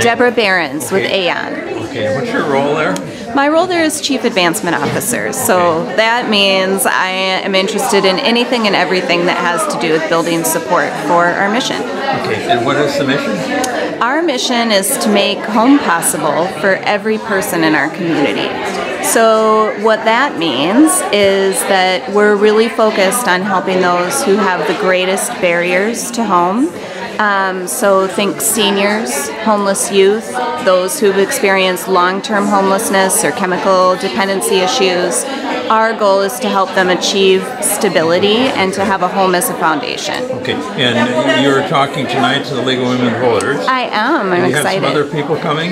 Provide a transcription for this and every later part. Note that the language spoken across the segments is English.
Deborah Behrens with Aon. Okay, what's your role there? My role there is Chief Advancement Officer, so that means I am interested in anything and everything that has to do with building support for our mission. Okay, and what is the mission? Our mission is to make home possible for every person in our community. So what that means is that we're really focused on helping those who have the greatest barriers to home. So think seniors, homeless youth, those who've experienced long-term homelessness or chemical dependency issues. Our goal is to help them achieve stability and to have a home as a foundation. Okay, and you're talking tonight to the League of Women Voters. I am. I'm excited. You have some other people coming?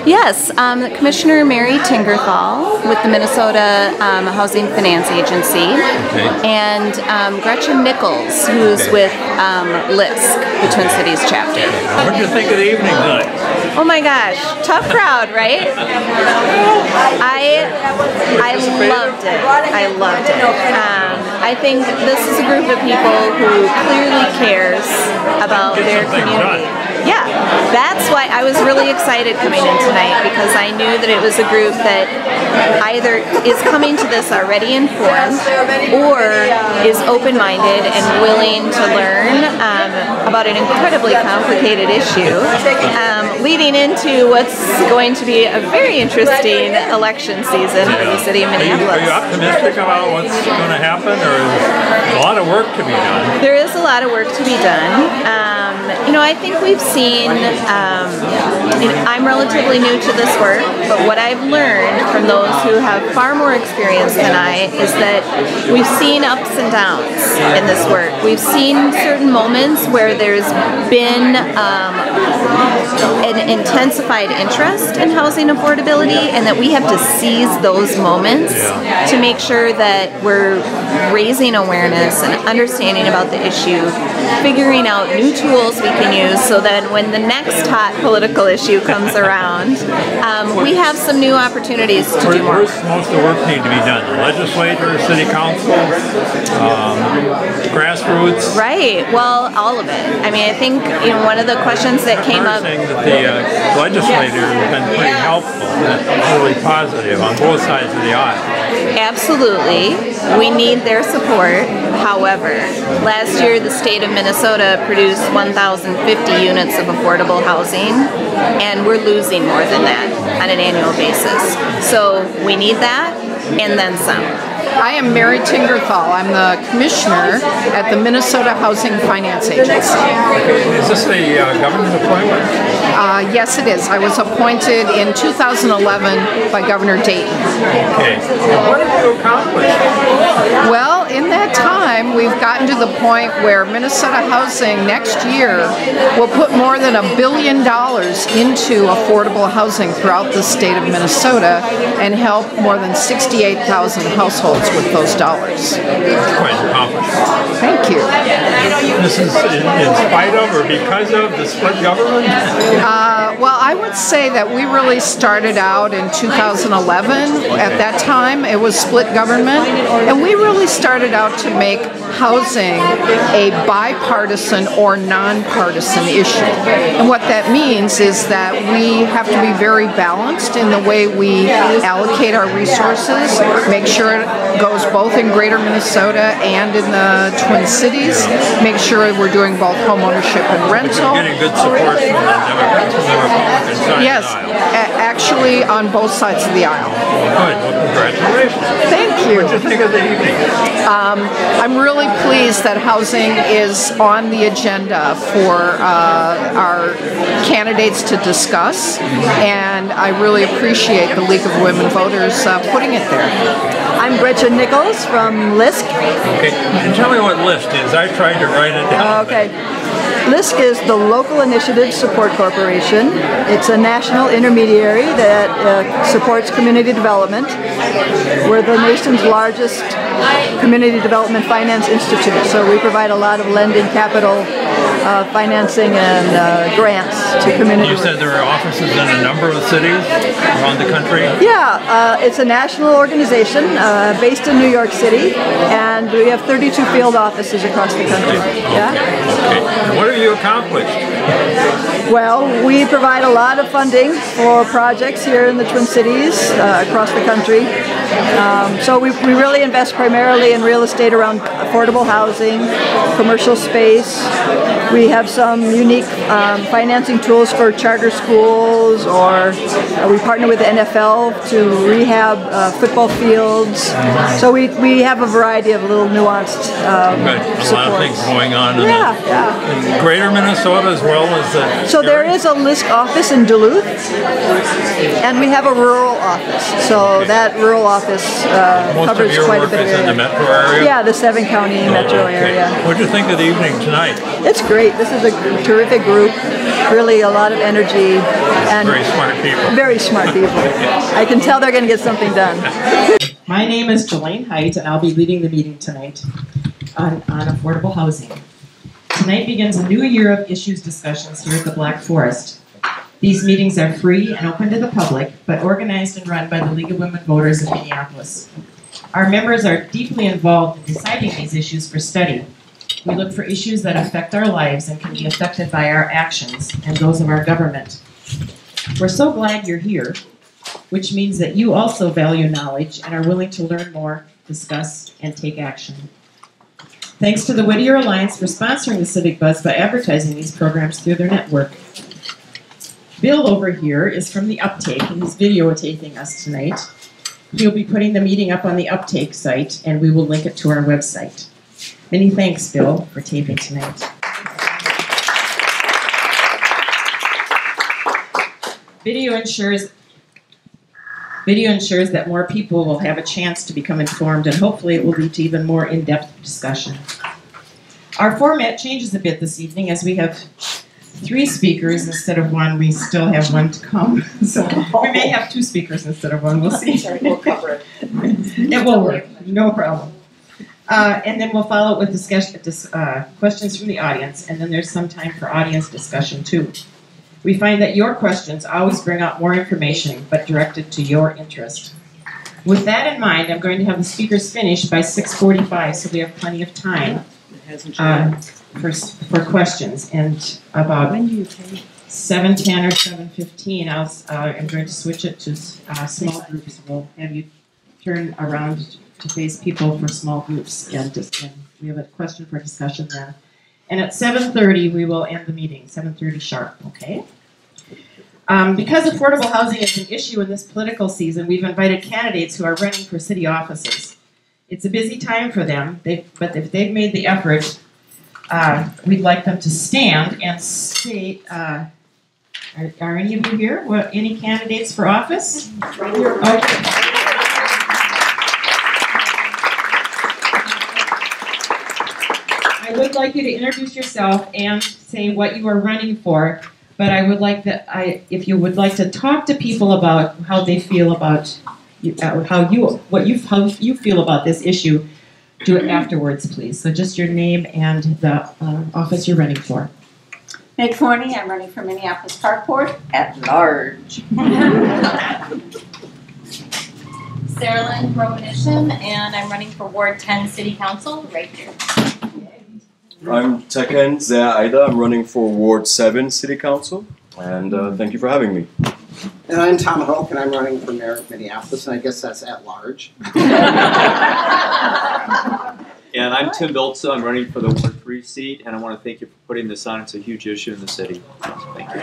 Yes, Commissioner Mary Tingerthal with the Minnesota Housing Finance Agency, and Gretchen Nichols, who's with LISC, the Twin Cities chapter. What did you think of the evening tonight? Oh my gosh, tough crowd, right? I loved it. I loved it. I think this is a group of people who clearly cares about their community. Yeah, that's why I was really excited coming in tonight, because I knew that it was a group that either is coming to this already informed or is open-minded and willing to learn about an incredibly complicated issue, leading into what's going to be a very interesting election season for the city of Minneapolis. Are you optimistic about what's going to happen, or is there a lot of work to be done? There is a lot of work to be done. You know, I think we've seen, I'm relatively new to this work, but what I've learned from those who have far more experience than I is that we've seen ups and downs in this work. We've seen certain moments where there's been an intensified interest in housing affordability, and that we have to seize those moments to make sure that we're raising awareness and understanding about the issue, figuring out new tools we can use so that when the next hot political issue comes around, we have some new opportunities to do more. Where's most of the work need to be done? The legislature, city council, grassroots? Right. Well, all of it. I mean, I think one of the questions that came up. Saying that the legislature has been pretty helpful, really positive on both sides of the aisle. Absolutely. We need their support. However, last year the state of Minnesota produced 1,050 units of affordable housing, and we're losing more than that on an annual basis. So we need that, and then some. I am Mary Tingerthal. I'm the commissioner at the Minnesota Housing Finance Agency. Okay. Is this a government appointment? Yes, it is. I was appointed in 2011 by Governor Dayton. Okay. What have you accomplished? Well, in that time, we've gotten to the point where Minnesota Housing next year will put more than $1 billion into affordable housing throughout the state of Minnesota and help more than 68,000 households with those dollars. That's quite an accomplishment. Thank you. This is in spite of or because of the split government? Well, I would say that we really started out in 2011. At that time, it was split government, and we really started out to make housing a bipartisan or nonpartisan issue. And what that means is that we have to be very balanced in the way we allocate our resources, make sure it goes both in greater Minnesota and in the Twin Cities, make sure we're doing both home ownership and rental. But you're getting good support from the Democrats and the Republicans side yes, of the aisle. Actually on both sides of the aisle. Good. Well, congratulations. Thank you. What did you think of the evening? I'm really pleased that housing is on the agenda for our candidates to discuss, and I really appreciate the League of Women Voters putting it there. I'm Gretchen Nichols from LISC. Okay, and tell me what LISC is. I tried to write it down. Okay. LISC is the Local Initiative Support Corporation. It's a national intermediary that supports community development. We're the nation's largest community development finance institute, so we provide a lot of lending capital financing and grants to community. You said there are offices in a number of cities around the country? Yeah, it's a national organization based in New York City, and we have 32 field offices across the country. Yeah. Okay. And what have you accomplished? Well, we provide a lot of funding for projects here in the Twin Cities, across the country. So we really invest primarily in real estate around affordable housing, commercial space. We have some unique financing tools for charter schools, or we partner with the NFL to rehab football fields. So we have a variety of little nuanced A lot of things going on in greater Minnesota as well as So there is a LISC office in Duluth, and we have a rural office. So that rural office covers quite a bit of area. In the metro area? Yeah, the 7-county metro area. What did you think of the evening tonight? It's great. This is a terrific group. Really a lot of energy. And very smart people. Very smart people. I can tell they're going to get something done. My name is Jelaine Height, and I'll be leading the meeting tonight on affordable housing. Tonight begins a new year of issues discussions here at the Black Forest. These meetings are free and open to the public, but organized and run by the League of Women Voters of Minneapolis. Our members are deeply involved in deciding these issues for study. We look for issues that affect our lives and can be affected by our actions and those of our government. We're so glad you're here, which means that you also value knowledge and are willing to learn more, discuss, and take action. Thanks to the Whittier Alliance for sponsoring the Civic Buzz by advertising these programs through their network. Bill over here is from the Uptake, and he's videotaping us tonight. He'll be putting the meeting up on the Uptake site, and we will link it to our website. Many thanks, Bill, for taping tonight. Video ensures that more people will have a chance to become informed, and hopefully it will lead to even more in-depth discussion. Our format changes a bit this evening as we have 3 speakers instead of 1. We still have 1 to come, so we may have 2 speakers instead of 1. We'll see. We'll cover it. It will work, no problem. And then we'll follow it with questions from the audience, and then there's some time for audience discussion too. We find that your questions always bring out more information, but directed to your interest. With that in mind, I'm going to have the speakers finish by 6:45, so we have plenty of time for questions. And about 7:10 or 7:15, I'm going to switch it to small groups. We'll have you turn around to face people for small groups, and we have a question for discussion then. And at 7:30, we will end the meeting, 7:30 sharp, okay? Because affordable housing is an issue in this political season, we've invited candidates who are running for city offices. It's a busy time for them, but if they've made the effort, we'd like them to stand and say, are any of you here? Any candidates for office? Right here. Okay. I would like you to introduce yourself and say what you are running for, but I would like that if you would like to talk to people about how they feel about how you feel about this issue, do it afterwards, please. So just your name and the office you're running for. Meg Forney, I'm running for Minneapolis Parkport at large. Sarah Lynn Romanishin, and I'm running for Ward 10 City Council right here. I'm Teken Zia-Aida. I'm running for Ward 7 City Council, and thank you for having me. And I'm Tom Hoke, and I'm running for Mayor of Minneapolis, and I guess that's at large. And I'm Tim Biltza. I'm running for the Ward 3 seat, and I want to thank you for putting this on. It's a huge issue in the city. Thank you.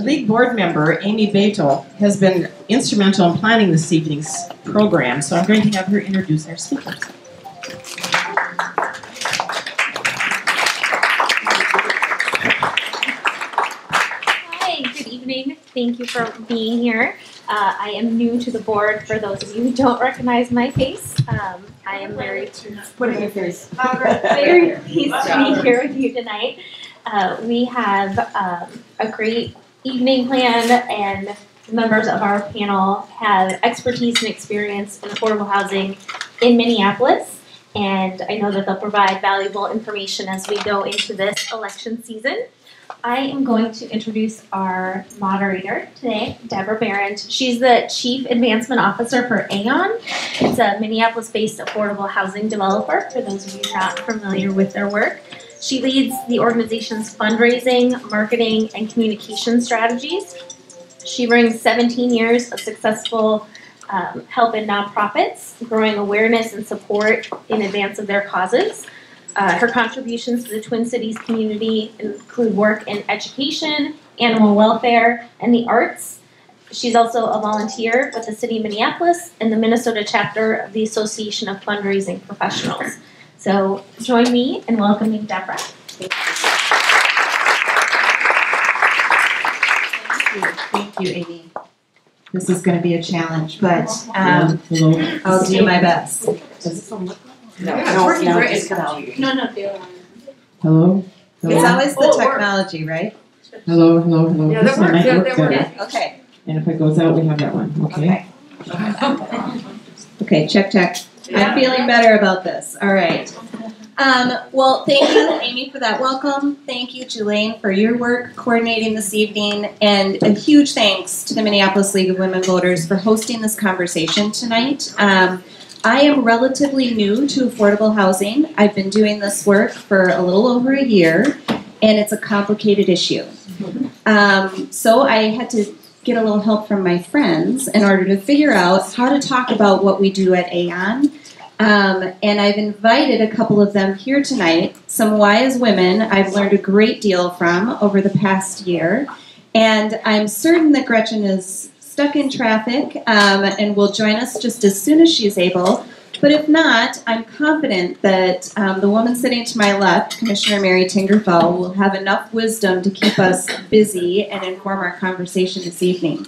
League board member Amy Betel has been instrumental in planning this evening's program, so I'm going to have her introduce our speakers. Hi, good evening. Thank you for being here. I am new to the board. For those of you who don't recognize my face, I am Mary Tingerthal. Put in your face. Very pleased to be here with you tonight. We have a great evening plan, and members of our panel have expertise and experience in affordable housing in Minneapolis, and I know that they'll provide valuable information as we go into this election season. I am going to introduce our moderator today, Deborah Behrend. She's the Chief Advancement Officer for Aon. It's a Minneapolis-based affordable housing developer, for those of you not familiar with their work. She leads the organization's fundraising, marketing, and communication strategies. She brings 17 years of successful help in nonprofits, growing awareness and support in advance of their causes. Her contributions to the Twin Cities community include work in education, animal welfare, and the arts. She's also a volunteer with the City of Minneapolis and the Minnesota chapter of the Association of Fundraising Professionals. So join me in welcoming Deborah. Thank you, Amy. This is going to be a challenge, but I'll do my best. No, Hello? It's always the technology, right? Hello, hello, hello. Yeah, This that one works. might Yeah, work that better. works. Okay. And if it goes out, we have that one, okay? Okay, check, check. Yeah. I'm feeling better about this. All right. Well, thank you, Amy, for that welcome. Thank you, Julaine, for your work coordinating this evening. And a huge thanks to the Minneapolis League of Women Voters for hosting this conversation tonight. I am relatively new to affordable housing. I've been doing this work for a little over a year, and it's a complicated issue. So I had to get a little help from my friends in order to figure out how to talk about what we do at Aon. And I've invited a couple of them here tonight, some wise women I've learned a great deal from over the past year. And I'm certain that Gretchen is stuck in traffic and will join us just as soon as she's able. But if not, I'm confident that the woman sitting to my left, Commissioner Mary Tingerthal, will have enough wisdom to keep us busy and inform our conversation this evening.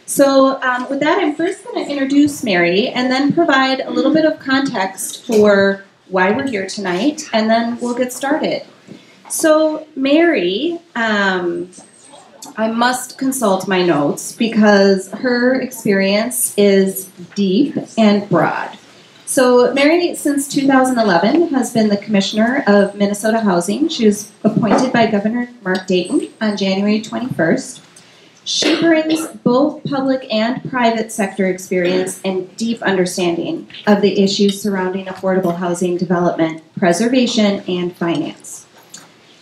So with that, I'm first going to introduce Mary and then provide a little bit of context for why we're here tonight, and then we'll get started. So Mary, I must consult my notes because her experience is deep and broad. So Mary, since 2011, has been the Commissioner of Minnesota Housing. She was appointed by Governor Mark Dayton on January 21st. She brings both public and private sector experience and deep understanding of the issues surrounding affordable housing development, preservation, and finance.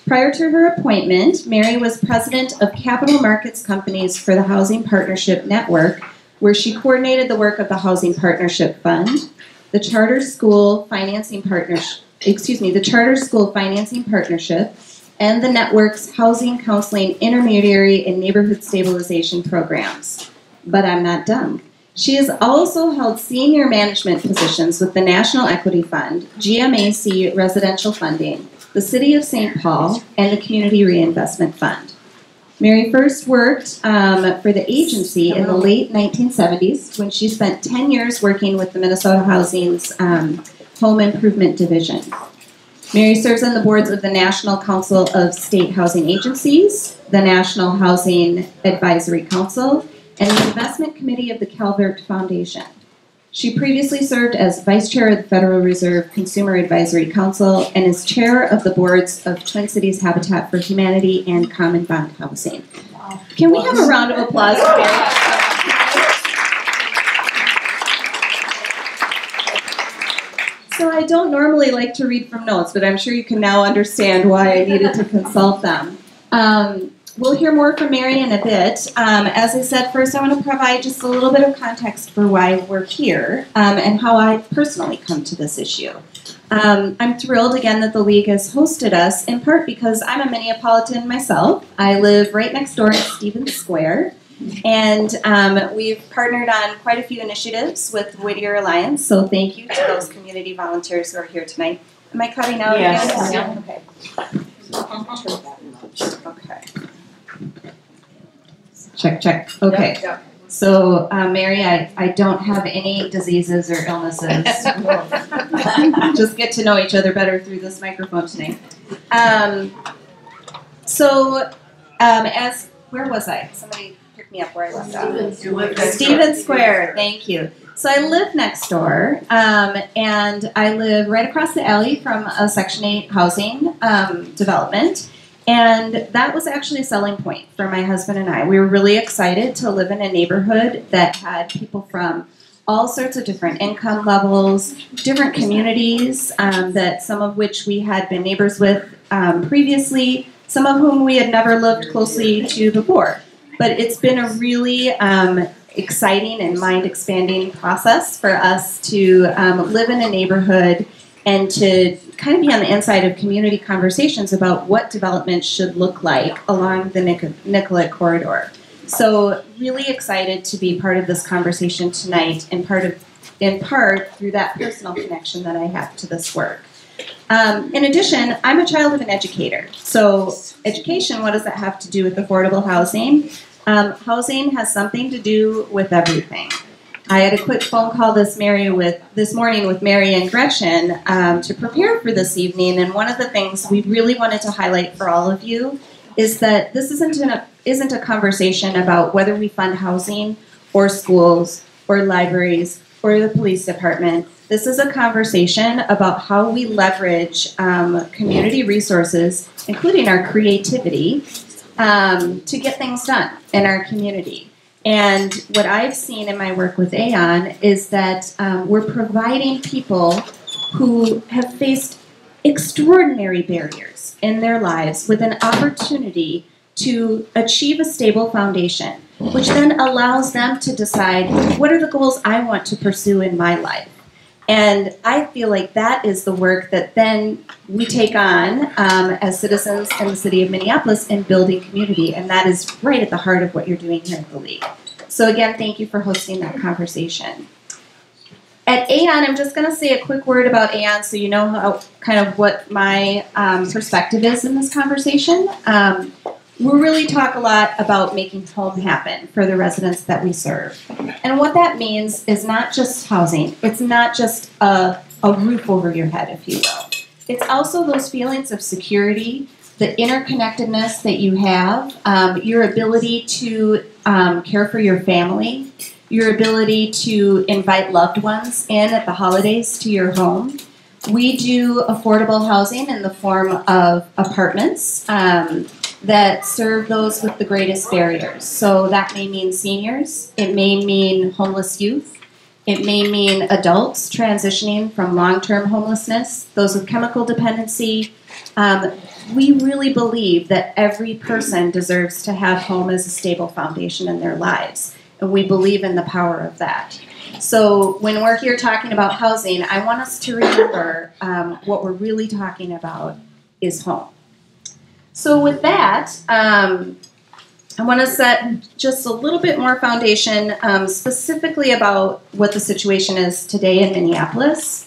Prior to her appointment, Mary was president of capital markets companies for the Housing Partnership Network, where she coordinated the work of the Housing Partnership Fund, the Charter School Financing Partnership, and the network's housing counseling intermediary and neighborhood stabilization programs. But I'm not done. She has also held senior management positions with the National Equity Fund, GMAC Residential Funding, the City of St. Paul, and the Community Reinvestment Fund. Mary first worked for the agency in the late 1970s when she spent 10 years working with the Minnesota Housing's Home Improvement Division. Mary serves on the boards of the National Council of State Housing Agencies, the National Housing Advisory Council, and the Investment Committee of the Calvert Foundation. She previously served as Vice Chair of the Federal Reserve Consumer Advisory Council and is Chair of the boards of Twin Cities Habitat for Humanity and Common Bond Housing. Can we have a round of applause for Mary? So I don't normally like to read from notes, but I'm sure you can now understand why I needed to consult them. We'll hear more from Mary in a bit. As I said, first I want to provide just a little bit of context for why we're here and how I personally come to this issue. I'm thrilled again that the League has hosted us, in part because I'm a Minneapolitan myself. I live right next door to Stevens Square. And we've partnered on quite a few initiatives with Whittier Alliance, so thank you to those community volunteers who are here tonight. Am I cutting out Yes. again? Okay. Check, check. Okay. Yep. So, Mary, I don't have any diseases or illnesses. Just get to know each other better through this microphone tonight. Where was I? Somebody pick me up where I left off. Stevens Square, thank you. So I live next door, and I live right across the alley from a Section 8 housing development. And that was actually a selling point for my husband and I. We were really excited to live in a neighborhood that had people from all sorts of different income levels, different communities, that some of which we had been neighbors with previously, some of whom we had never lived closely to before. But it's been a really exciting and mind-expanding process for us to live in a neighborhood and to kind of be on the inside of community conversations about what development should look like along the Nicollet corridor. So really excited to be part of this conversation tonight, in part through that personal connection that I have to this work. In addition, I'm a child of an educator. So education, what does that have to do with affordable housing? Housing has something to do with everything. I had a quick phone call this morning with Mary and Gretchen to prepare for this evening, and one of the things we really wanted to highlight for all of you is that this isn't a conversation about whether we fund housing or schools or libraries or the police department. This is a conversation about how we leverage community resources, including our creativity, to get things done in our community. And what I've seen in my work with Aon is that we're providing people who have faced extraordinary barriers in their lives with an opportunity to achieve a stable foundation, which then allows them to decide, what are the goals I want to pursue in my life? And I feel like that is the work that then we take on as citizens in the city of Minneapolis in building community, and that is right at the heart of what you're doing here at the League. So again, thank you for hosting that conversation. At Aon, I'm just going to say a quick word about Aon so you know how, kind of what my perspective is in this conversation. We really talk a lot about making home happen for the residents that we serve. And what that means is not just housing. It's not just a roof over your head, if you will. It's also those feelings of security, the interconnectedness that you have, your ability to care for your family, your ability to invite loved ones in at the holidays to your home. We do affordable housing in the form of apartments that serve those with the greatest barriers. So that may mean seniors, it may mean homeless youth, it may mean adults transitioning from long-term homelessness, those with chemical dependency. We really believe that every person deserves to have home as a stable foundation in their lives, and we believe in the power of that. So when we're here talking about housing, I want us to remember what we're really talking about is home. So with that, I want to set just a little bit more foundation specifically about what the situation is today in Minneapolis.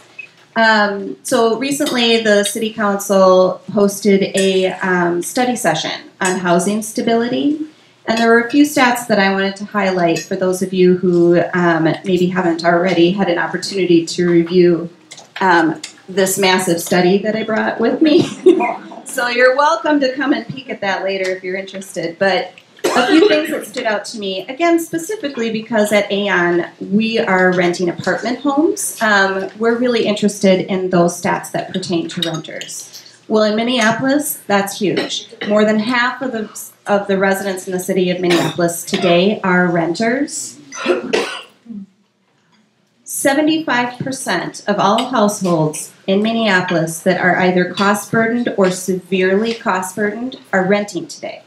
So recently the City Council hosted a study session on housing stability. And there were a few stats that I wanted to highlight for those of you who maybe haven't already had an opportunity to review this massive study that I brought with me. So you're welcome to come and peek at that later if you're interested. But a few things that stood out to me, again, specifically because at Aon, we are renting apartment homes. We're really interested in those stats that pertain to renters. Well, in Minneapolis, that's huge. More than half of the residents in the city of Minneapolis today are renters. 75% of all households in Minneapolis that are either cost-burdened or severely cost-burdened are renting today.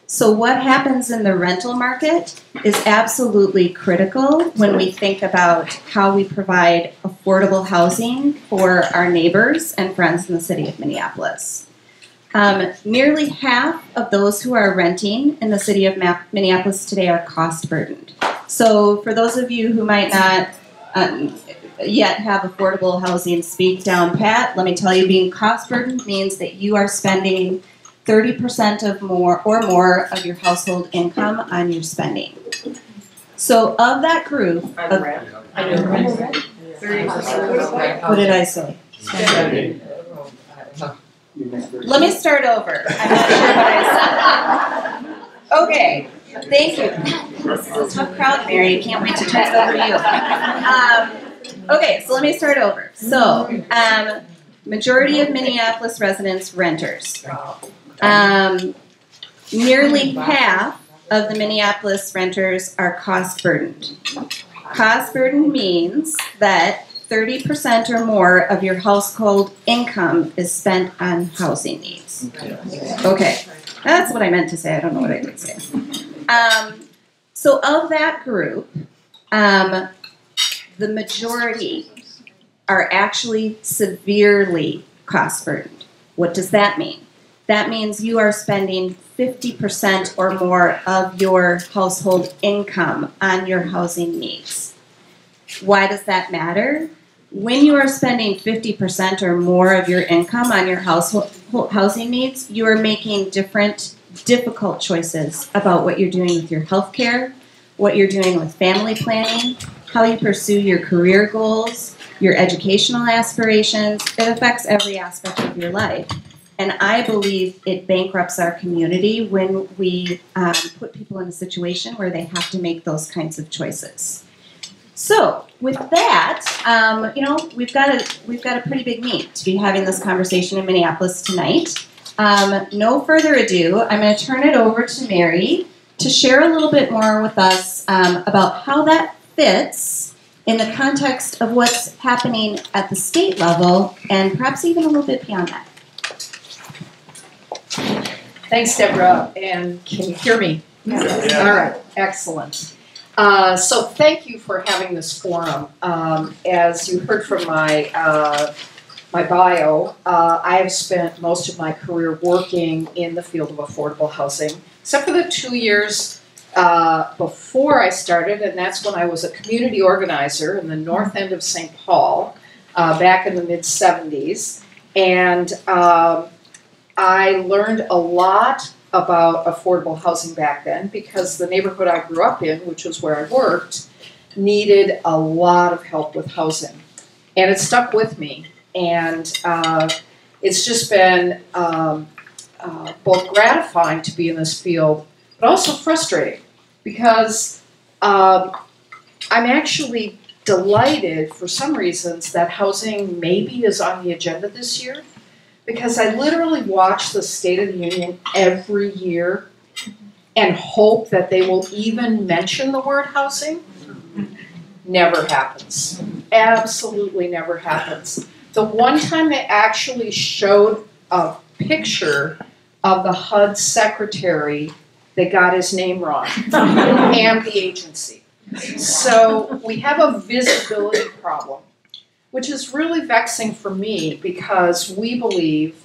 So what happens in the rental market is absolutely critical when we think about how we provide affordable housing for our neighbors and friends in the city of Minneapolis. Nearly half of those who are renting in the city of Minneapolis today are cost-burdened. So for those of you who might not yet have affordable housing speak down pat, let me tell you, being cost-burdened means that you are spending 30% of more of your household income on your spending. So of that group, what did I say? Let me start over. I'm not sure what I said. Okay, Thank you. This is a tough crowd, Mary. I can't wait to turn it over to you. Okay, so let me start over. So, majority of Minneapolis residents renters. Nearly half of the Minneapolis renters are cost burdened. Cost burdened means that 30% or more of your household income is spent on housing needs. Okay, that's what I meant to say. I don't know what I did say. So of that group, the majority are actually severely cost burdened. What does that mean? That means you are spending 50% or more of your household income on your housing needs. Why does that matter? When you are spending 50% or more of your income on your housing needs, you are making difficult choices about what you're doing with your health care, what you're doing with family planning, how you pursue your career goals, your educational aspirations. It affects every aspect of your life. And I believe it bankrupts our community when we put people in a situation where they have to make those kinds of choices. So, with that, we've got a pretty big need to be having this conversation in Minneapolis tonight. No further ado, I'm going to turn it over to Mary to share a little bit more with us about how that fits in the context of what's happening at the state level and perhaps even a little bit beyond that. Thanks, Deborah. And can you hear me? Yes. All right, excellent. So thank you for having this forum. As you heard from my bio, I have spent most of my career working in the field of affordable housing, except for the 2 years before I started, and that's when I was a community organizer in the north end of St. Paul back in the mid-70s. And I learned a lot about affordable housing back then because the neighborhood I grew up in, which was where I worked, needed a lot of help with housing. And it stuck with me. And it's just been both gratifying to be in this field, but also frustrating because I'm actually delighted for some reasons that housing maybe is on the agenda this year. Because I literally watch the State of the Union every year and hope that they will even mention the word housing. Never happens. Absolutely never happens. The one time they actually showed a picture of the HUD secretary, they got his name wrong, and the agency. So we have a visibility problem, which is really vexing for me because we believe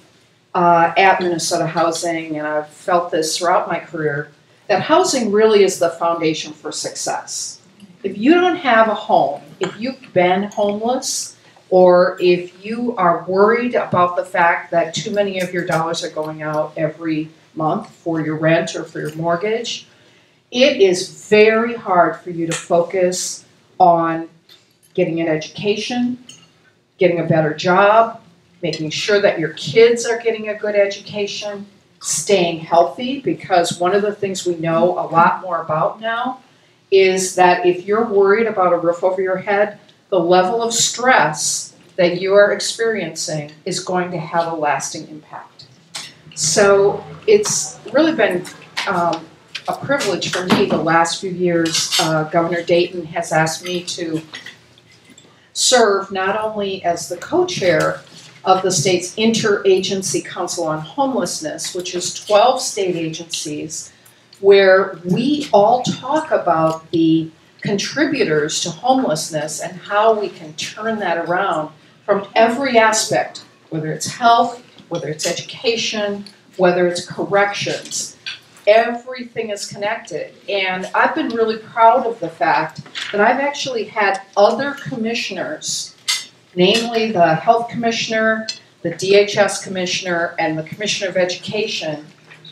at Minnesota Housing, and I've felt this throughout my career, that housing really is the foundation for success. If you don't have a home, if you've been homeless, or if you are worried about the fact that too many of your dollars are going out every month for your rent or for your mortgage, it is very hard for you to focus on getting an education, getting a better job, making sure that your kids are getting a good education, staying healthy, because one of the things we know a lot more about now is that if you're worried about a roof over your head, the level of stress that you are experiencing is going to have a lasting impact. So it's really been a privilege for me the last few years. Governor Dayton has asked me to serve not only as the co-chair of the state's Interagency Council on Homelessness, which is 12 state agencies, where we all talk about the contributors to homelessness and how we can turn that around from every aspect, whether it's health, whether it's education, whether it's corrections. Everything is connected. And I've been really proud of the fact that I've actually had other commissioners, namely the health commissioner, the DHS commissioner, and the commissioner of education,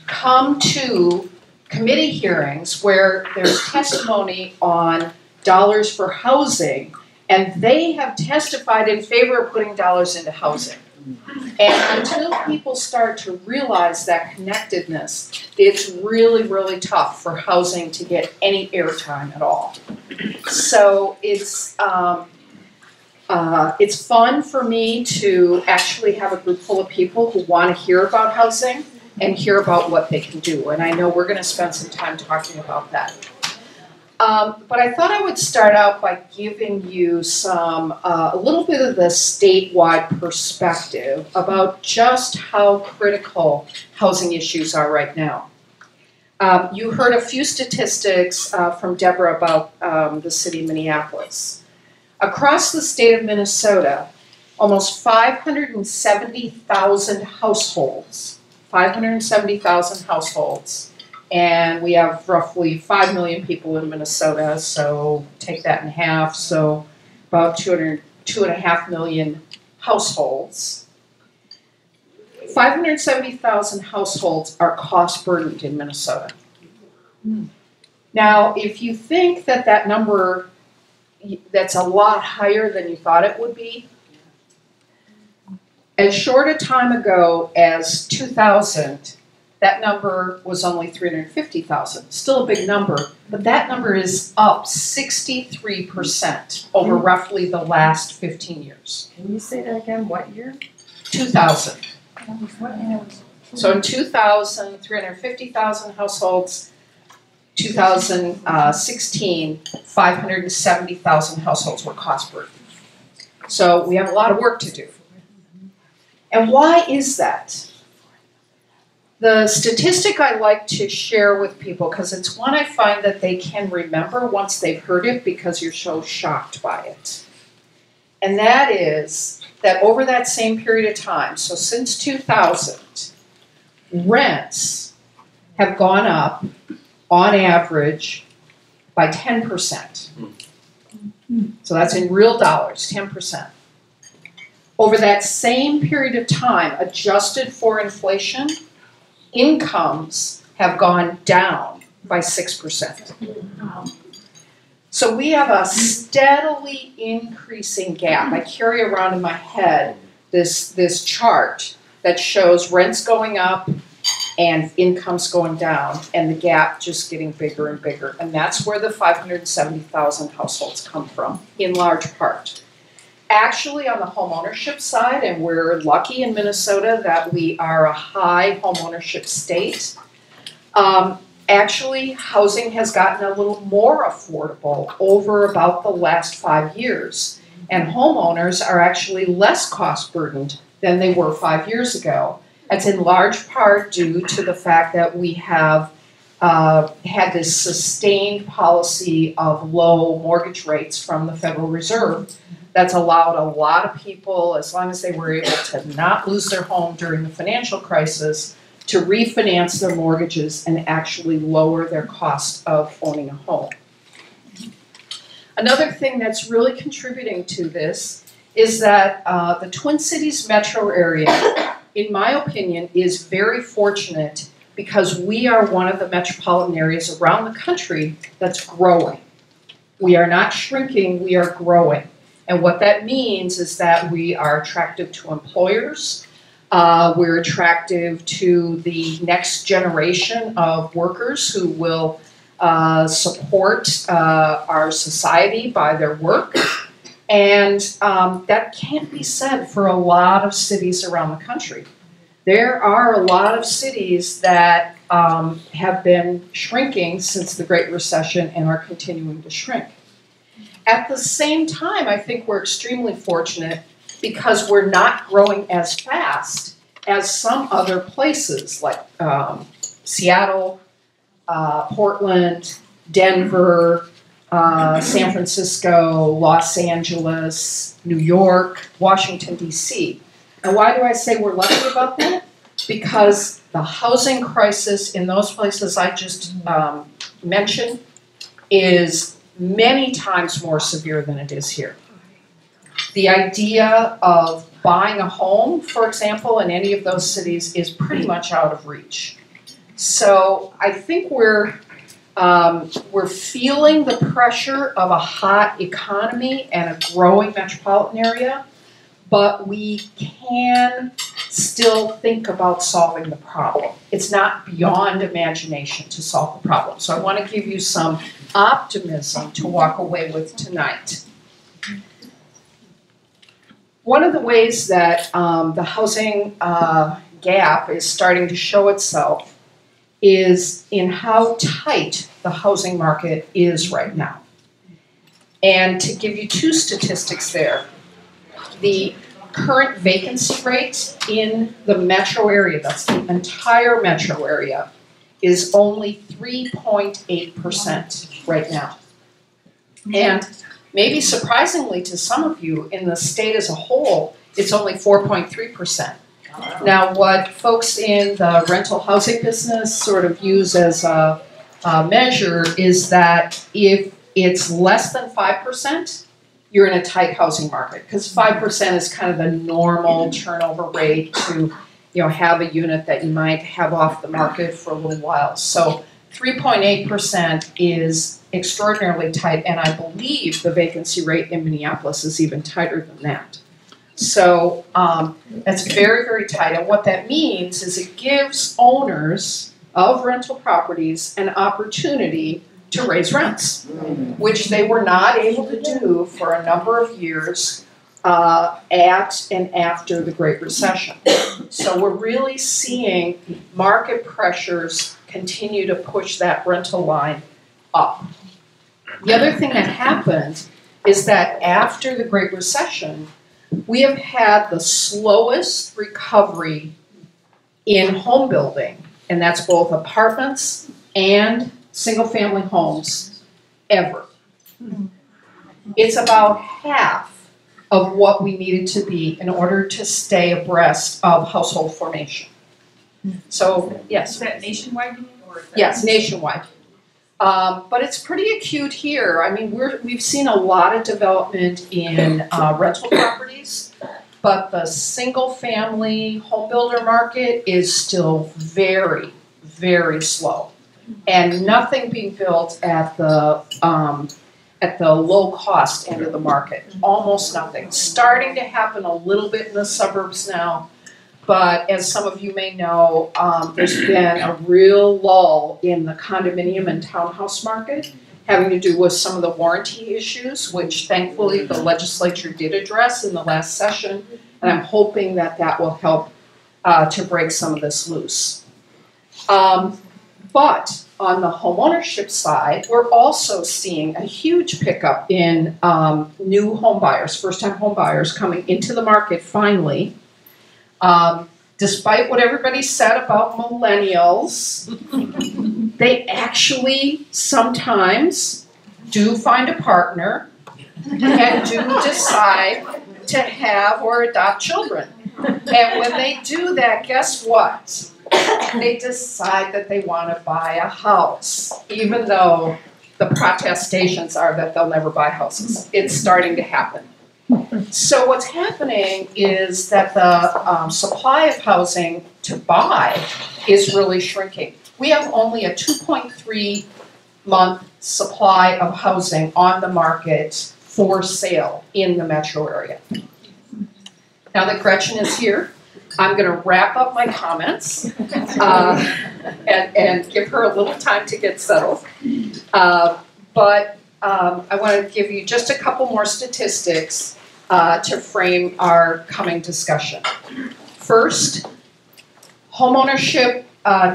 come to committee hearings where there's testimony on dollars for housing, And they have testified in favor of putting dollars into housing. And until people start to realize that connectedness, it's really, really tough for housing to get any airtime at all. So it's fun for me to actually have a group full of people who want to hear about housing and hear about what they can do. And I know we're going to spend some time talking about that. But I thought I would start out by giving you a little bit of the statewide perspective about just how critical housing issues are right now. You heard a few statistics from Deborah about the city of Minneapolis. Across the state of Minnesota, almost 570,000 households, and we have roughly 5 million people in Minnesota, so take that in half, so about 2.5 million households. 570,000 households are cost burdened in Minnesota. Now, if you think that that number, that's a lot higher than you thought it would be, as short a time ago as 2000, that number was only 350,000. Still a big number, but that number is up 63% over roughly the last 15 years. Can you say that again? What year? 2000. So in 2000, 350,000 households. 2016, 570,000 households were cost burdened. So we have a lot of work to do. And why is that? The statistic I like to share with people, because it's one I find that they can remember once they've heard it because you're so shocked by it. And that is that over that same period of time, so since 2000, rents have gone up on average by 10%. So that's in real dollars, 10%. Over that same period of time, adjusted for inflation, incomes have gone down by 6%. So we have a steadily increasing gap. I carry around in my head this chart that shows rents going up and incomes going down, and the gap just getting bigger and bigger. And that's where the 570,000 households come from, in large part. Actually, on the home ownership side, and we're lucky in Minnesota that we are a high home ownership state, actually housing has gotten a little more affordable over about the last 5 years. And homeowners are actually less cost burdened than they were 5 years ago. That's in large part due to the fact that we have had this sustained policy of low mortgage rates from the Federal Reserve that's allowed a lot of people, as long as they were able to not lose their home during the financial crisis, to refinance their mortgages and actually lower their cost of owning a home. Another thing that's really contributing to this is that the Twin Cities metro area, in my opinion, is very fortunate because we are one of the metropolitan areas around the country that's growing. We are not shrinking, we are growing. And what that means is that we are attractive to employers, we're attractive to the next generation of workers who will support our society by their work. And that can't be said for a lot of cities around the country. There are a lot of cities that have been shrinking since the Great Recession and are continuing to shrink. At the same time, I think we're extremely fortunate because we're not growing as fast as some other places like Seattle, Portland, Denver, San Francisco, Los Angeles, New York, Washington, D.C. And why do I say we're lucky about that? Because the housing crisis in those places I just mentioned is many times more severe than it is here. The idea of buying a home, for example, in any of those cities is pretty much out of reach. So I think we're We're feeling the pressure of a hot economy and a growing metropolitan area, but we can still think about solving the problem. It's not beyond imagination to solve the problem. So I want to give you some optimism to walk away with tonight. One of the ways that the housing gap is starting to show itself is in how tight the housing market is right now. And to give you two statistics there, the current vacancy rate in the metro area, that's the entire metro area, is only 3.8% right now. And maybe surprisingly to some of you, in the state as a whole, it's only 4.3%. Now, what folks in the rental housing business sort of use as a measure is that if it's less than 5%, you're in a tight housing market, because 5% is kind of the normal turnover rate to, have a unit that you might have off the market for a little while. So 3.8% is extraordinarily tight, and I believe the vacancy rate in Minneapolis is even tighter than that. So that's very, very tight, and what that means is it gives owners of rental properties an opportunity to raise rents, which they were not able to do for a number of years at and after the Great Recession. So we're really seeing market pressures continue to push that rental line up. The other thing that happened is that after the Great Recession, we have had the slowest recovery in home building, and that's both apartments and single-family homes ever. It's about half of what we needed to be in order to stay abreast of household formation. So, yes. Is that nationwide, you mean? Or is that yes, nationwide. But it's pretty acute here. I mean, we've seen a lot of development in rental properties, but the single-family home builder market is still very, very slow, and nothing being built at the low-cost end of the market. Almost nothing. Starting to happen a little bit in the suburbs now. But as some of you may know, there's been a real lull in the condominium and townhouse market, having to do with some of the warranty issues, which thankfully the legislature did address in the last session, and I'm hoping that that will help to break some of this loose. But on the homeownership side, we're also seeing a huge pickup in new home buyers, first-time home buyers coming into the market finally. Despite what everybody said about millennials, they actually sometimes do find a partner and do decide to have or adopt children. And when they do that, guess what? They decide that they want to buy a house, even though the protestations are that they'll never buy houses. It's starting to happen. So what's happening is that the supply of housing to buy is really shrinking. We have only a 2.3 month supply of housing on the market for sale in the metro area. Now that Gretchen is here, I'm going to wrap up my comments and give her a little time to get settled. But I want to give you just a couple more statistics to frame our coming discussion. First, homeownership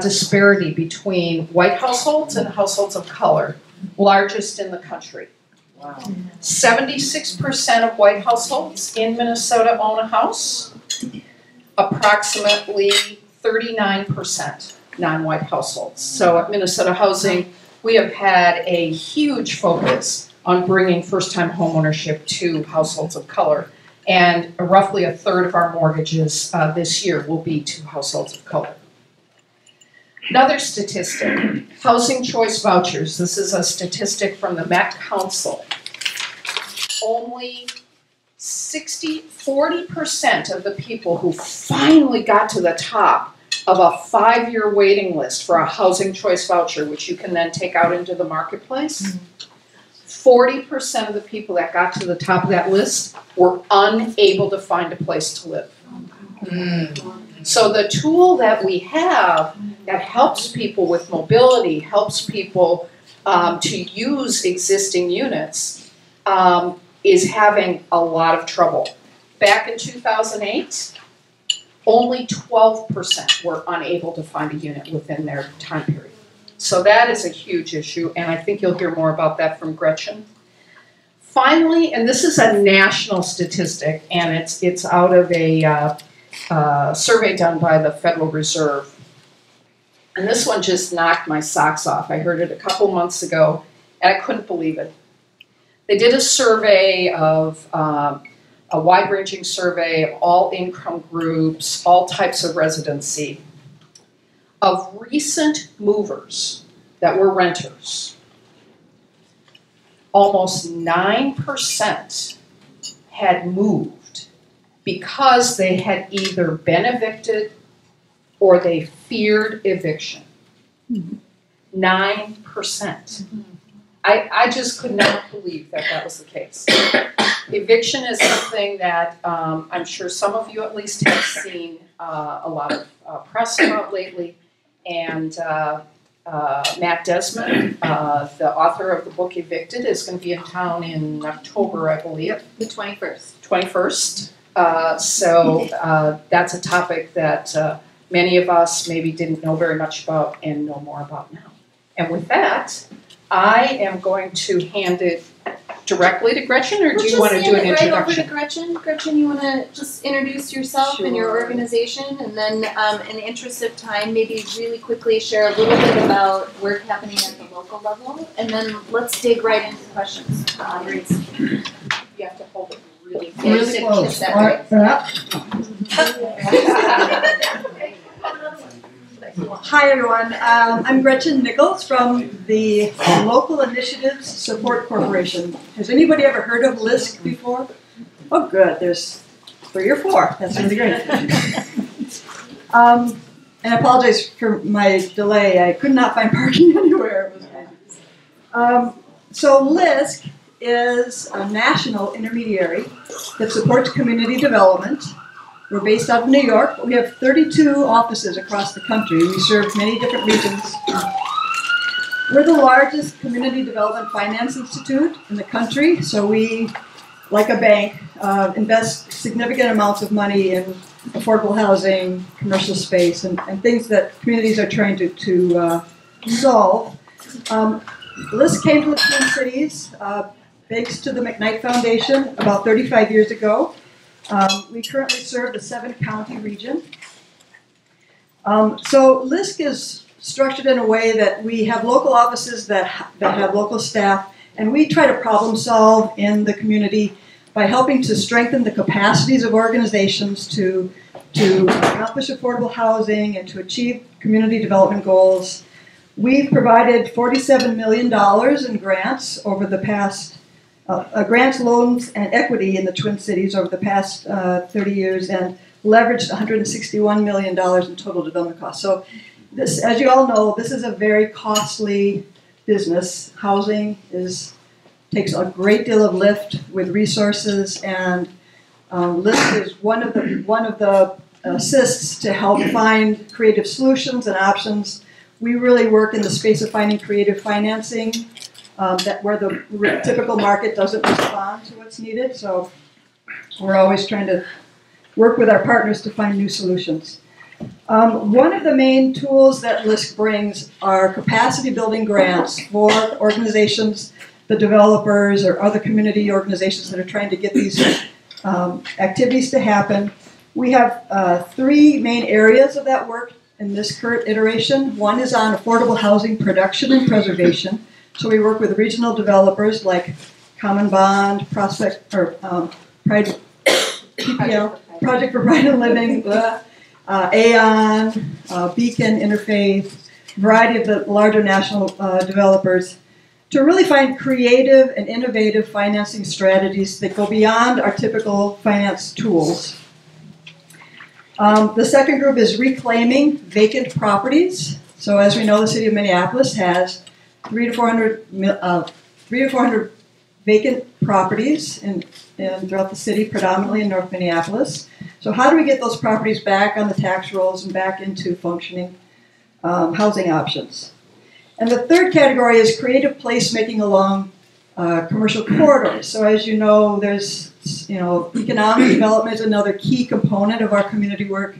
disparity between white households and households of color, largest in the country. Wow. 76% of white households in Minnesota own a house, approximately 39% non-white households. So at Minnesota Housing, we have had a huge focus on bringing first-time homeownership to households of color. And roughly a third of our mortgages this year will be to households of color. Another statistic, housing choice vouchers. This is a statistic from the Met Council. Only 40% of the people who finally got to the top of a 5-year waiting list for a housing choice voucher, which you can then take out into the marketplace, 40% of the people that got to the top of that list were unable to find a place to live. So the tool that we have that helps people with mobility, helps people to use existing units, is having a lot of trouble. Back in 2008, only 12% were unable to find a unit within their time period. So that is a huge issue, and I think you'll hear more about that from Gretchen. Finally, and this is a national statistic, and it's out of a survey done by the Federal Reserve. And this one just knocked my socks off. I heard it a couple months ago, and I couldn't believe it. They did a survey of a wide-ranging survey of all income groups, all types of residency, of recent movers that were renters. Almost 9% had moved because they had either been evicted or they feared eviction. 9%. I just could not believe that that was the case. Eviction is something that I'm sure some of you at least have seen a lot of press about lately. And Matt Desmond, the author of the book Evicted, is going to be in town in October, I believe. The 21st. 21st. So that's a topic that many of us maybe didn't know very much about and know more about now. And with that, I am going to hand it directly to Gretchen, or do you want to do an introduction? Right over to Gretchen. Gretchen, you want to just introduce yourself and your organization, and then in the interest of time, maybe really quickly share a little bit about work happening at the local level, and then let's dig right into questions. You have to hold it really close. Really close. Hi everyone, I'm Gretchen Nichols from the Local Initiatives Support Corporation. Has anybody ever heard of LISC before? Oh good, there's 3 or 4, that's really great. And I apologize for my delay, I could not find parking anywhere. So LISC is a national intermediary that supports community development. We're based out of New York, but we have 32 offices across the country. We serve many different regions. We're the largest community development finance institute in the country, so we, like a bank, invest significant amounts of money in affordable housing, commercial space, and things that communities are trying to solve. LISC came to the Twin Cities thanks to the McKnight Foundation about 35 years ago. We currently serve the 7-county region. So LISC is structured in a way that we have local offices that have local staff, and we try to problem solve in the community by helping to strengthen the capacities of organizations to accomplish affordable housing and to achieve community development goals. We've provided $47 million in grants over the past grants, loans, and equity in the Twin Cities over the past 30 years, and leveraged $161 million in total development costs. So this, as you all know, this is a very costly business. Housing takes a great deal of lift with resources, and LISC is one of the assists to help find creative solutions and options. We really work in the space of finding creative financing, where the typical market doesn't respond to what's needed. So we're always trying to work with our partners to find new solutions. One of the main tools that LISC brings are capacity building grants for organizations, the developers, or other community organizations that are trying to get these activities to happen. We have 3 main areas of that work in this current iteration. One is on affordable housing production and preservation. So we work with regional developers like Common Bond, PPL, Project for Pride and Living, Aon, Beacon, Interfaith, a variety of the larger national developers, to really find creative and innovative financing strategies that go beyond our typical finance tools. The second group is reclaiming vacant properties. So as we know, the city of Minneapolis has 300 to 400 vacant properties throughout the city, predominantly in North Minneapolis. So how do we get those properties back on the tax rolls and back into functioning housing options? And the third category is creative placemaking along commercial corridors. So as you know, there's economic development is another key component of our community work,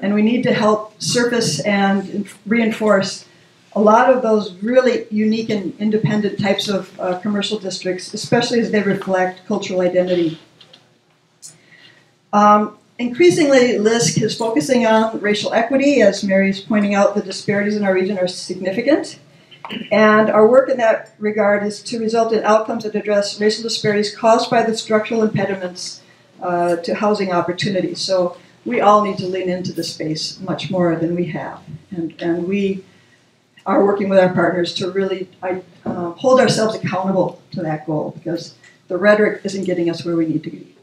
and we need to help surface and reinforce a lot of those really unique and independent types of commercial districts, especially as they reflect cultural identity. Increasingly, LISC is focusing on racial equity. As Mary's pointing out, the disparities in our region are significant. And our work in that regard is to result in outcomes that address racial disparities caused by the structural impediments to housing opportunities. So we all need to lean into this space much more than we have. And we are working with our partners to really hold ourselves accountable to that goal, because the rhetoric isn't getting us where we need to be.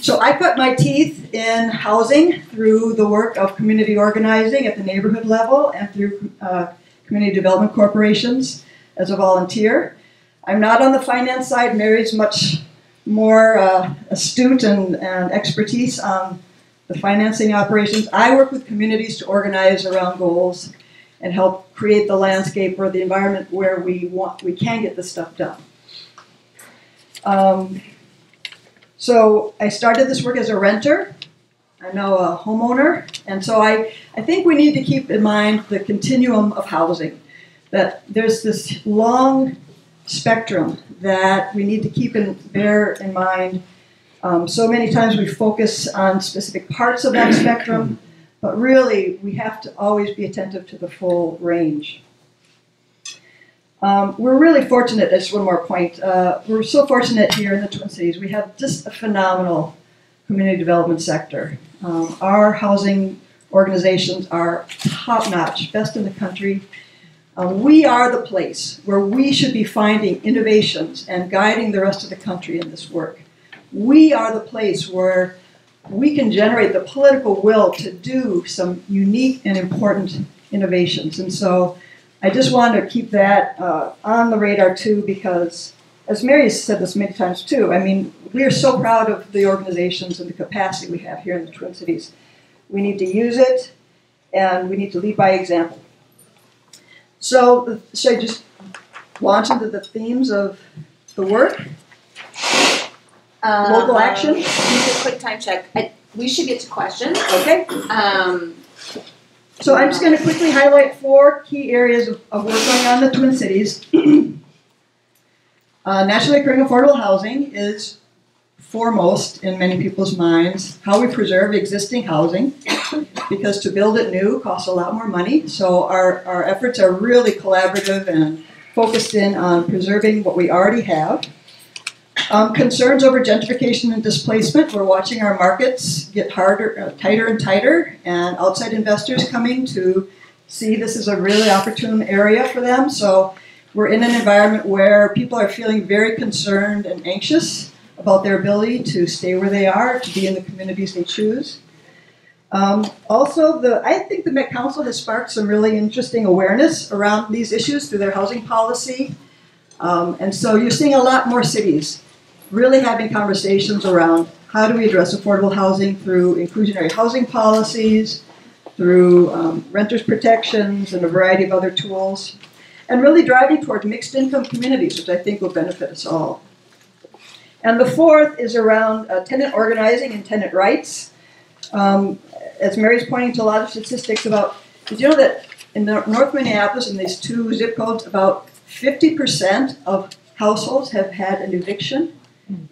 So I cut my teeth in housing through the work of community organizing at the neighborhood level and through community development corporations as a volunteer. I'm not on the finance side. Mary's much more astute and expertise on the financing operations. I work with communities to organize around goals and help create the landscape or the environment where we can get this stuff done. So I started this work as a renter. I'm now a homeowner, and so I think we need to keep in mind the continuum of housing, that there's this long spectrum that we need to bear in mind. So many times we focus on specific parts of that spectrum, but really we have to always be attentive to the full range. We're really fortunate, just one more point, we're so fortunate here in the Twin Cities. We have just a phenomenal community development sector. Our housing organizations are top-notch, best in the country. We are the place where we should be finding innovations and guiding the rest of the country in this work. We are the place where we can generate the political will to do some unique and important innovations. And so I just want to keep that on the radar too, because as Mary has said this many times too, I mean, we are so proud of the organizations and the capacity we have here in the Twin Cities. We need to use it, and we need to lead by example. So should I just launch into the themes of the work? Local action? Just a quick time check. We should get to questions. Okay. So I'm just going to quickly highlight 4 key areas of work going on in the Twin Cities. Nationally occurring affordable housing is foremost in many people's minds. How we preserve existing housing, because to build it new costs a lot more money. So our efforts are really collaborative and focused in on preserving what we already have. Concerns over gentrification and displacement. We're watching our markets get tighter and tighter, and outside investors coming to see this is a really opportune area for them. So we're in an environment where people are feeling very concerned and anxious about their ability to stay where they are, to be in the communities they choose. Also, I think the Met Council has sparked some really interesting awareness around these issues through their housing policy. And so you're seeing a lot more cities really having conversations around how do we address affordable housing through inclusionary housing policies, through renters protections and a variety of other tools, and really driving toward mixed income communities, which I think will benefit us all. And the fourth is around tenant organizing and tenant rights. As Mary's pointing to a lot of statistics about, did you know that in North Minneapolis, in these 2 zip codes, about 50% of households have had an eviction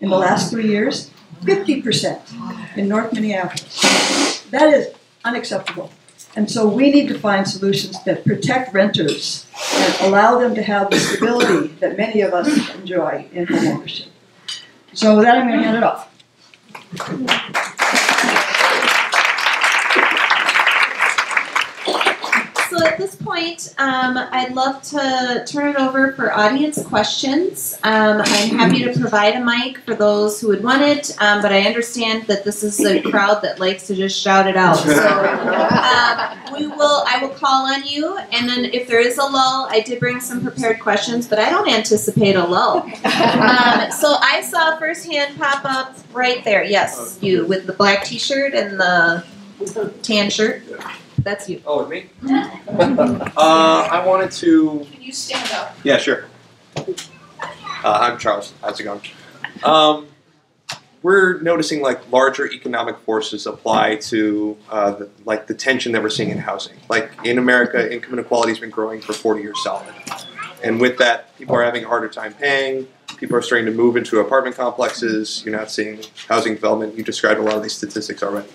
in the last 3 years? 50% in North Minneapolis. That is unacceptable. And so we need to find solutions that protect renters and allow them to have the stability that many of us enjoy in homeownership. So with that, I'm going to hand it off. So at this point, point, I'd love to turn it over for audience questions. I'm happy to provide a mic for those who would want it, but I understand that this is a crowd that likes to just shout it out. So I will call on you, and then if there is a lull, I did bring some prepared questions, but I don't anticipate a lull. So I saw first hand pop up right there. Yes, you with the black T-shirt and the tan shirt. That's you. Oh, with me? I wanted to... Can you stand up? Yeah, sure. I'm Charles. How's it going? We're noticing like larger economic forces apply to the tension that we're seeing in housing. Like in America, income inequality has been growing for 40 years solid. And with that, people are having a harder time paying. People are starting to move into apartment complexes. You're not seeing housing development. You described a lot of these statistics already.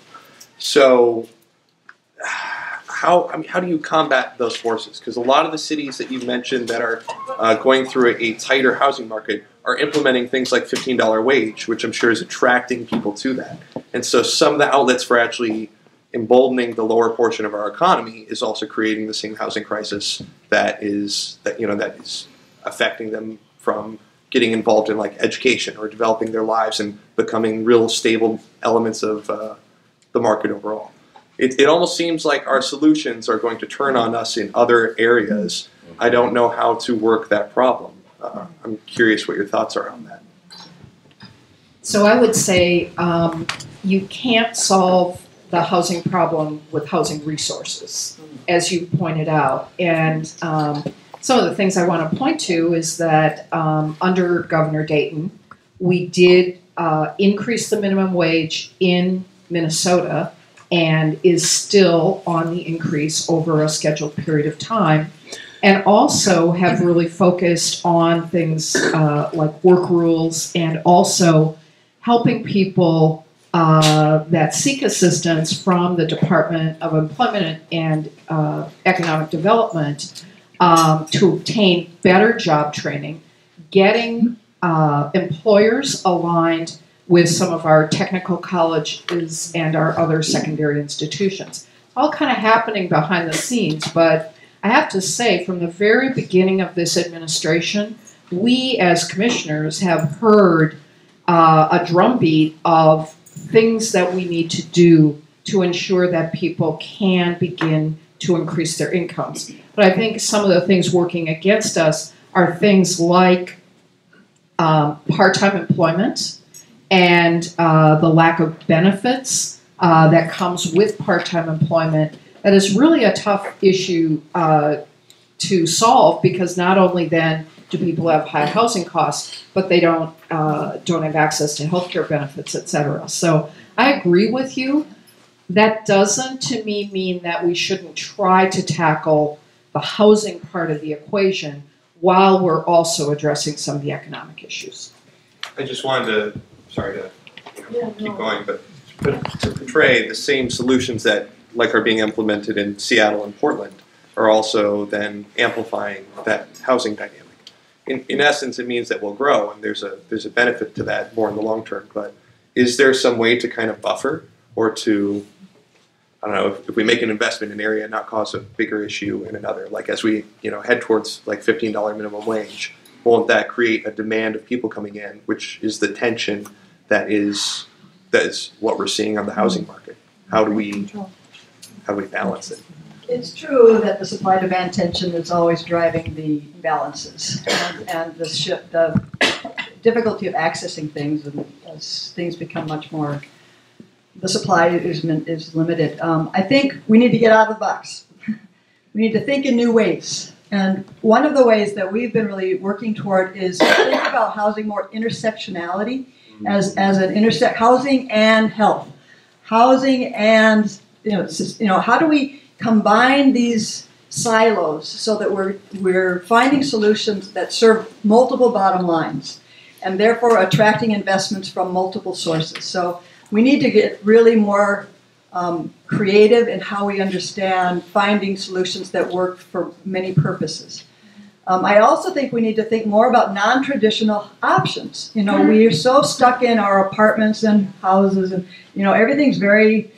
So how do you combat those forces? Because a lot of the cities that you mentioned that are going through a tighter housing market are implementing things like $15 wage, which I'm sure is attracting people to that. And so some of the outlets for actually emboldening the lower portion of our economy is also creating the same housing crisis that is affecting them from getting involved in like education or developing their lives and becoming real stable elements of the market overall. It almost seems like our solutions are going to turn on us in other areas. I don't know how to work that problem. I'm curious what your thoughts are on that. So I would say you can't solve the housing problem with housing resources, as you pointed out. And some of the things I want to point to is that under Governor Dayton, we did increase the minimum wage in Minnesota and is still on the increase over a scheduled period of time, and also have really focused on things like work rules and also helping people that seek assistance from the Department of Employment and Economic Development to obtain better job training, getting employers aligned with some of our technical colleges and our other secondary institutions. All kind of happening behind the scenes, but I have to say from the very beginning of this administration, we as commissioners have heard a drumbeat of things that we need to do to ensure that people can begin to increase their incomes. But I think some of the things working against us are things like part-time employment and the lack of benefits that comes with part-time employment. That is really a tough issue to solve, because not only then do people have high housing costs, but they don't have access to healthcare benefits, et cetera. So I agree with you. That doesn't, to me, mean that we shouldn't try to tackle the housing part of the equation while we're also addressing some of the economic issues. I just wanted to, sorry to keep going, but to portray the same solutions that are being implemented in Seattle and Portland are also then amplifying that housing dynamic. In essence, it means that we'll grow, and there's a benefit to that more in the long term. But is there some way to kind of buffer or to, I don't know, if we make an investment in an area and not cause a bigger issue in another, like as we head towards like $15 minimum wage, won't that create a demand of people coming in, which is the tension that is what we're seeing on the housing market? How do we balance it? It's true that the supply-demand tension is always driving the imbalances and the difficulty of accessing things, and as things become much more, the supply is limited. I think we need to get out of the box. We need to think in new ways. And one of the ways that we've been really working toward is to think about housing more intersectionality as an housing and health, housing and how do we combine these silos so that we're finding solutions that serve multiple bottom lines and therefore attracting investments from multiple sources. So we need to get really more creative in how we understand finding solutions that work for many purposes. I also think we need to think more about non-traditional options. We are so stuck in our apartments and houses, and everything's very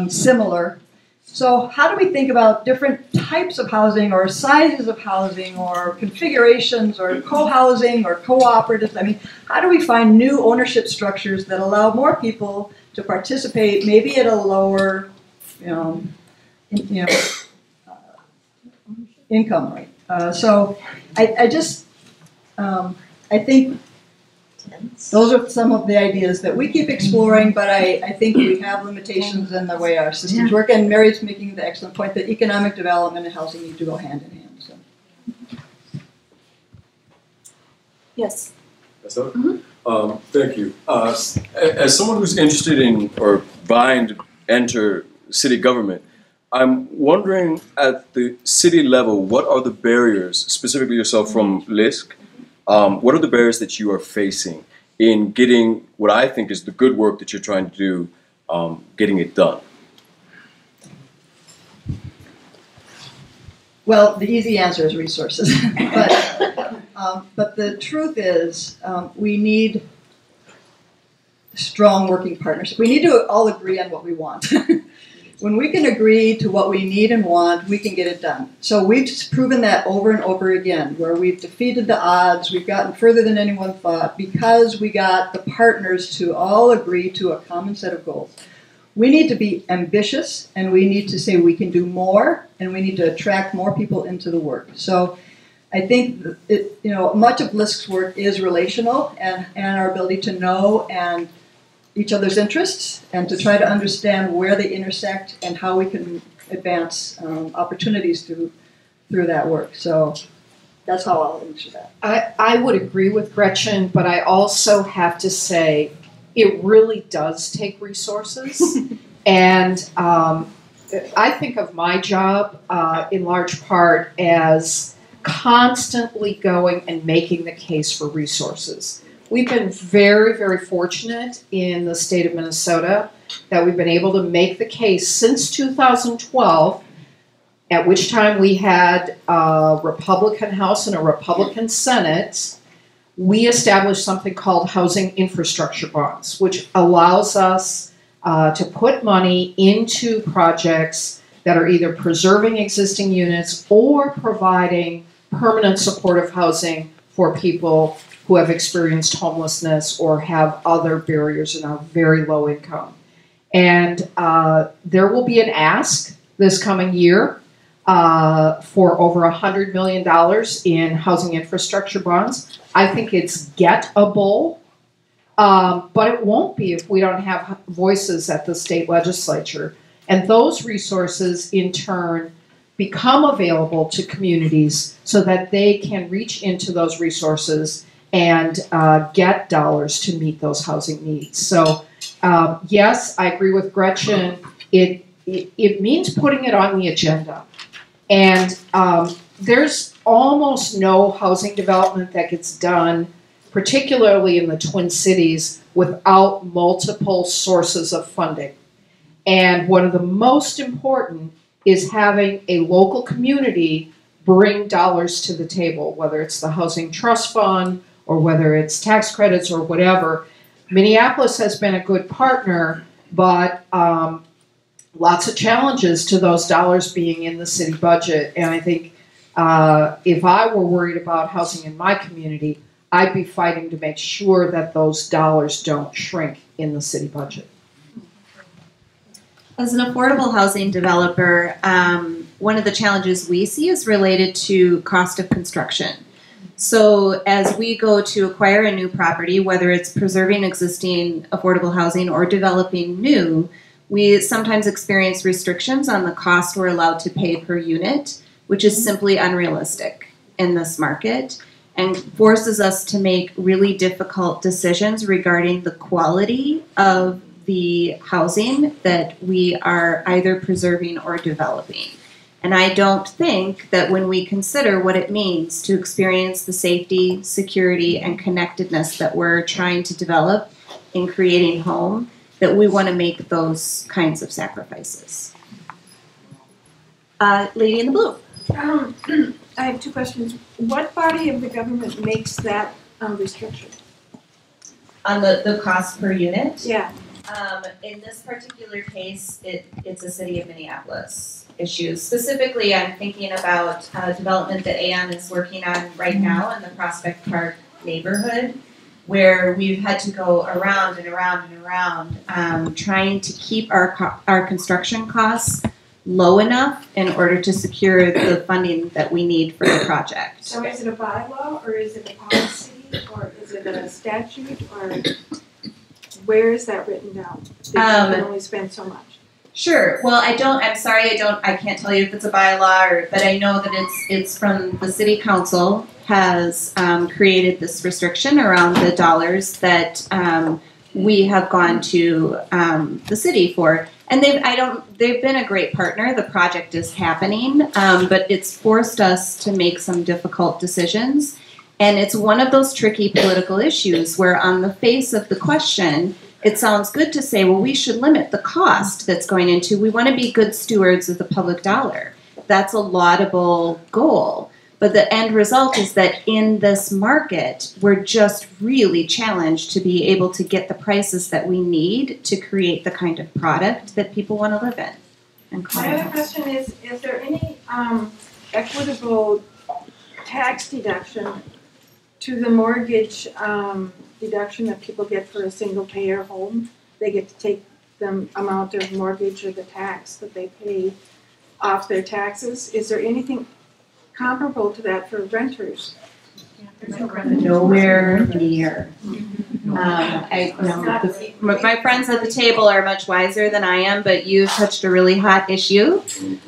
similar. So how do we think about different types of housing or sizes of housing or configurations or co-housing or cooperatives? I mean, how do we find new ownership structures that allow more people to participate, maybe at a lower, income rate? So I think those are some of the ideas that we keep exploring, but I think we have limitations in the way our systems work. And Mary's making the excellent point that economic development and housing need to go hand in hand. So. Yes. Thank you. As someone who's interested in or vying to enter city government, I'm wondering at the city level, what are the barriers, specifically yourself from LISC, what are the barriers that you are facing in getting what I think is the good work that you're trying to do, getting it done? Well, the easy answer is resources. But the truth is, we need strong working partnership. We need to all agree on what we want. When we can agree to what we need and want, we can get it done. So we've proven that over and over again, where we've defeated the odds, we've gotten further than anyone thought, because we got the partners to all agree to a common set of goals. We need to be ambitious, and we need to say we can do more, and we need to attract more people into the work. So I think much of LISC's work is relational, and our ability to know and each other's interests and to try to understand where they intersect and how we can advance opportunities through that work. So that's how I'll answer that. I would agree with Gretchen, but I also have to say it really does take resources. And I think of my job in large part as constantly going and making the case for resources. We've been very, very fortunate in the state of Minnesota that we've been able to make the case since 2012, at which time we had a Republican House and a Republican Senate. We established something called housing infrastructure bonds, which allows us to put money into projects that are either preserving existing units or providing permanent supportive housing for people who have experienced homelessness or have other barriers and are very low income. And there will be an ask this coming year for over $100 million in housing infrastructure bonds. I think it's gettable, but it won't be if we don't have voices at the state legislature. And those resources, in turn, become available to communities so that they can reach into those resources and get dollars to meet those housing needs. So yes, I agree with Gretchen. It means putting it on the agenda. And there's almost no housing development that gets done, particularly in the Twin Cities, without multiple sources of funding. And one of the most important is having a local community bring dollars to the table, whether it's the Housing Trust Fund or whether it's tax credits or whatever. Minneapolis has been a good partner, but lots of challenges to those dollars being in the city budget. And I think if I were worried about housing in my community, I'd be fighting to make sure that those dollars don't shrink in the city budget. As an affordable housing developer, one of the challenges we see is related to cost of construction. So as we go to acquire a new property, whether it's preserving existing affordable housing or developing new, we sometimes experience restrictions on the cost we're allowed to pay per unit, which is simply unrealistic in this market and forces us to make really difficult decisions regarding the quality of the housing that we are either preserving or developing. And I don't think that when we consider what it means to experience the safety, security, and connectedness that we're trying to develop in creating home, that we want to make those kinds of sacrifices. Lady in the blue. I have two questions. What body of the government makes that restriction? On the cost per unit? Yeah. In this particular case, it's a city of Minneapolis issue. Specifically, I'm thinking about development that Aon is working on right now in the Prospect Park neighborhood, where we've had to go around and around and around, trying to keep our construction costs low enough in order to secure the funding that we need for the project. So is it a bylaw, or is it a policy, or is it a statute, or where is that written down? That you can only spend so much. Sure. Well, I can't tell you if it's a bylaw, but I know that it's from the city council has created this restriction around the dollars that we have gone to the city for. And they've been a great partner. The project is happening, but it's forced us to make some difficult decisions. And it's one of those tricky political issues where on the face of the question, it sounds good to say, well, we should limit the cost that's going into, we want to be good stewards of the public dollar. That's a laudable goal. But the end result is that in this market, we're just really challenged to be able to get the prices that we need to create the kind of product that people want to live in. My other question is there any equitable tax deduction to the mortgage deduction that people get for a single payer home? They get to take the amount of mortgage or the tax that they pay off their taxes. Is there anything comparable to that for renters? Nowhere near. My friends at the table are much wiser than I am, but you've touched a really hot issue.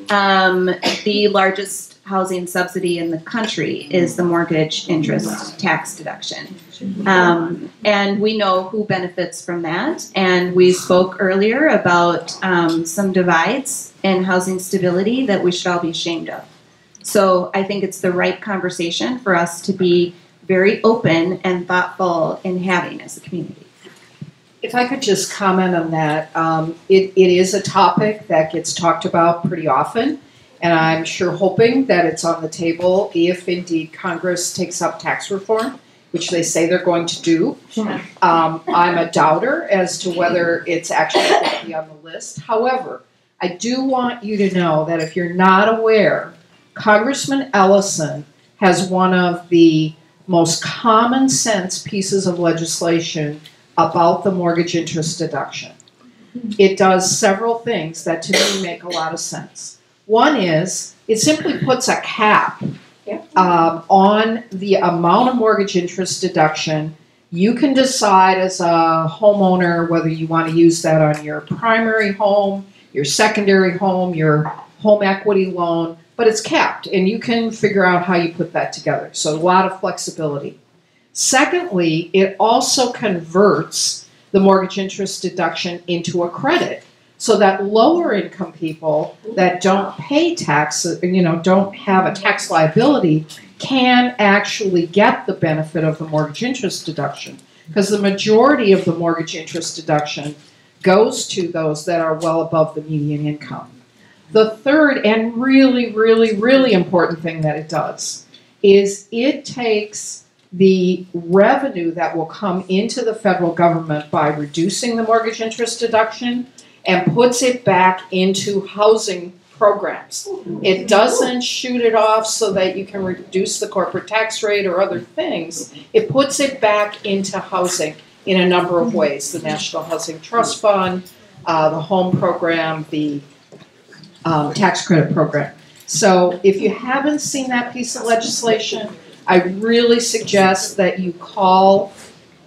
The largest housing subsidy in the country is the mortgage interest tax deduction. And we know who benefits from that. And we spoke earlier about some divides in housing stability that we should all be ashamed of. So I think it's the right conversation for us to be very open and thoughtful in having as a community. If I could just comment on that, it is a topic that gets talked about pretty often, and I'm sure hoping that it's on the table if indeed Congress takes up tax reform, which they say they're going to do. I'm a doubter as to whether it's actually going to be on the list. However, I do want you to know that if you're not aware, Congressman Ellison has one of the most common sense pieces of legislation about the mortgage interest deduction. It does several things that to me make a lot of sense. One is it simply puts a cap on the amount of mortgage interest deduction. You can decide as a homeowner whether you want to use that on your primary home, your secondary home, your home equity loan, but it's capped, and you can figure out how you put that together. So a lot of flexibility. Secondly, it also converts the mortgage interest deduction into a credit so that lower income people that don't pay tax, don't have a tax liability, can actually get the benefit of the mortgage interest deduction. Because the majority of the mortgage interest deduction goes to those that are well above the median income. The third and really, really, really important thing that it does is it takes the revenue that will come into the federal government by reducing the mortgage interest deduction and puts it back into housing programs. It doesn't shoot it off so that you can reduce the corporate tax rate or other things. It puts it back into housing in a number of ways. The National Housing Trust Fund, the home program, the tax credit program. So if you haven't seen that piece of legislation, I really suggest that you call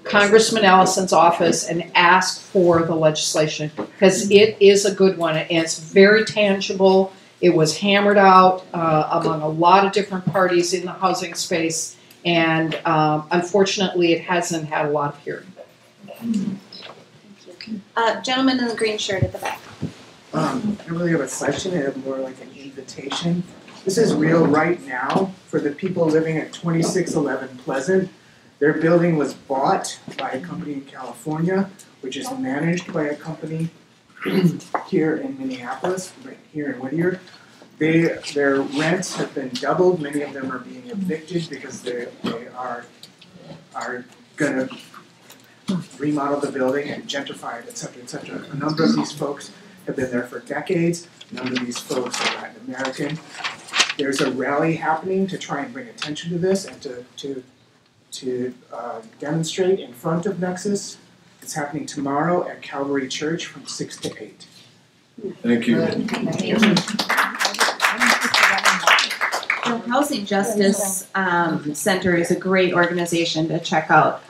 Congressman Ellison's office and ask for the legislation, because it is a good one and it's very tangible. It was hammered out among a lot of different parties in the housing space, and unfortunately it hasn't had a lot of hearing. Gentleman in the green shirt at the back. I don't really have a question, I have more like an invitation. This is real right now for the people living at 2611 Pleasant. Their building was bought by a company in California, which is managed by a company here in Minneapolis, right here in Whittier. Their rents have been doubled. Many of them are being evicted because they are going to remodel the building and gentrify it, et cetera, et cetera. A number of these folks have been there for decades. A number of these folks are Latin American. There's a rally happening to try and bring attention to this and to demonstrate in front of Nexus. It's happening tomorrow at Calvary Church from 6 to 8. Thank you. The Housing Justice Center is a great organization to check out.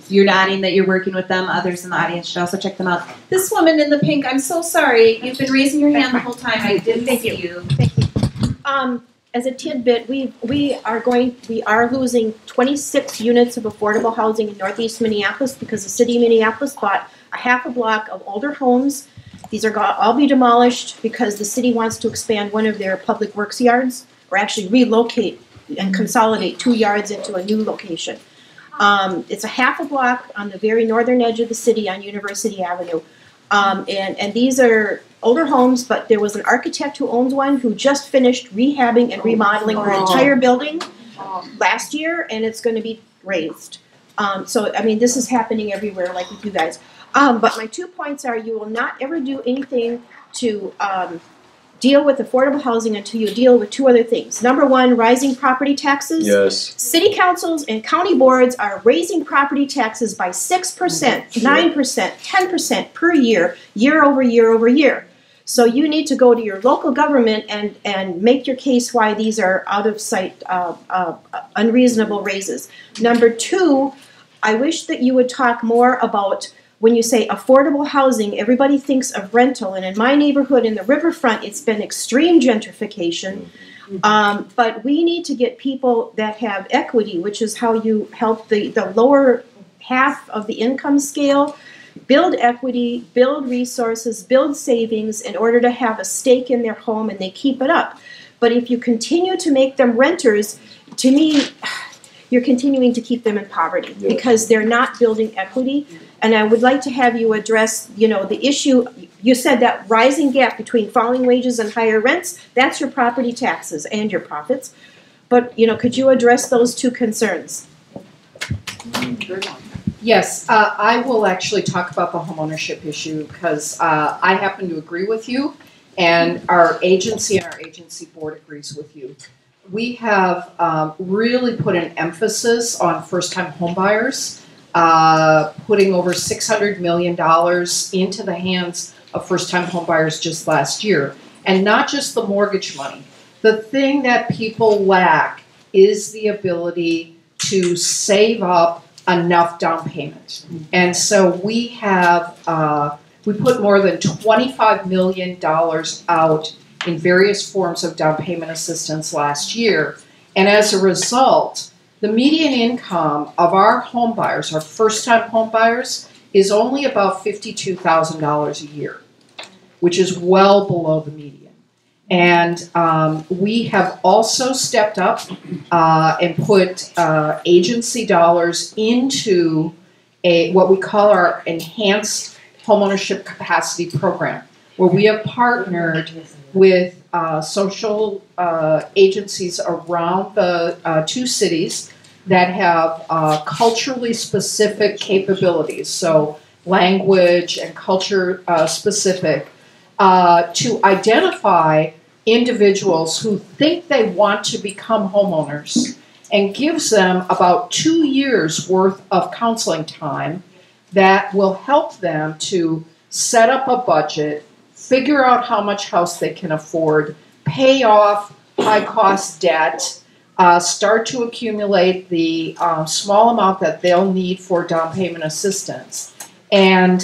You're nodding that you're working with them. Others in the audience should also check them out. This woman in the pink, I'm so sorry. You've been raising your hand the whole time. I didn't see you. Thank you. As a tidbit, we are losing 26 units of affordable housing in Northeast Minneapolis because the city of Minneapolis bought a half a block of older homes. These are going to all be demolished because the city wants to expand one of their public works yards, or actually relocate and consolidate 2 yards into a new location. It's a half a block on the very northern edge of the city on University Avenue. And these are older homes, but there was an architect who owns one who just finished rehabbing and remodeling her entire building last year, and it's going to be raised. So, I mean, this is happening everywhere, like with you guys. But my 2 points are: you will not ever do anything to deal with affordable housing until you deal with 2 other things. Number 1, rising property taxes. Yes. City councils and county boards are raising property taxes by 6%, 9%, 10% per year, year over year over year. So you need to go to your local government and make your case why these are out of sight, unreasonable raises. Number 2, I wish that you would talk more about, when you say affordable housing, everybody thinks of rental, and in my neighborhood in the riverfront, it's been extreme gentrification. But we need to get people that have equity, which is how you help the lower half of the income scale, build equity, build resources, build savings in order to have a stake in their home, and they keep it up. But if you continue to make them renters, to me, you're continuing to keep them in poverty because they're not building equity. And I would like to have you address, the issue. You said that rising gap between falling wages and higher rents, that's your property taxes and your profits. But, could you address those 2 concerns? Yes, I will actually talk about the homeownership issue because I happen to agree with you, and our agency board agrees with you. We have really put an emphasis on first-time homebuyers, putting over $600 million into the hands of first-time homebuyers just last year. And not just the mortgage money. The thing that people lack is the ability to save up enough down payment. And so we have, we put more than $25 million out in various forms of down payment assistance last year. And as a result, the median income of our home buyers, our first-time home buyers, is only about $52,000 a year, which is well below the median. And we have also stepped up and put agency dollars into what we call our enhanced homeownership capacity program, where we have partnered with social agencies around the 2 cities that have culturally specific capabilities, so language and culture specific, to identify individuals who think they want to become homeowners and gives them about 2 years worth of counseling time that will help them to set up a budget, figure out how much house they can afford, pay off high-cost debt, start to accumulate the small amount that they'll need for down payment assistance. And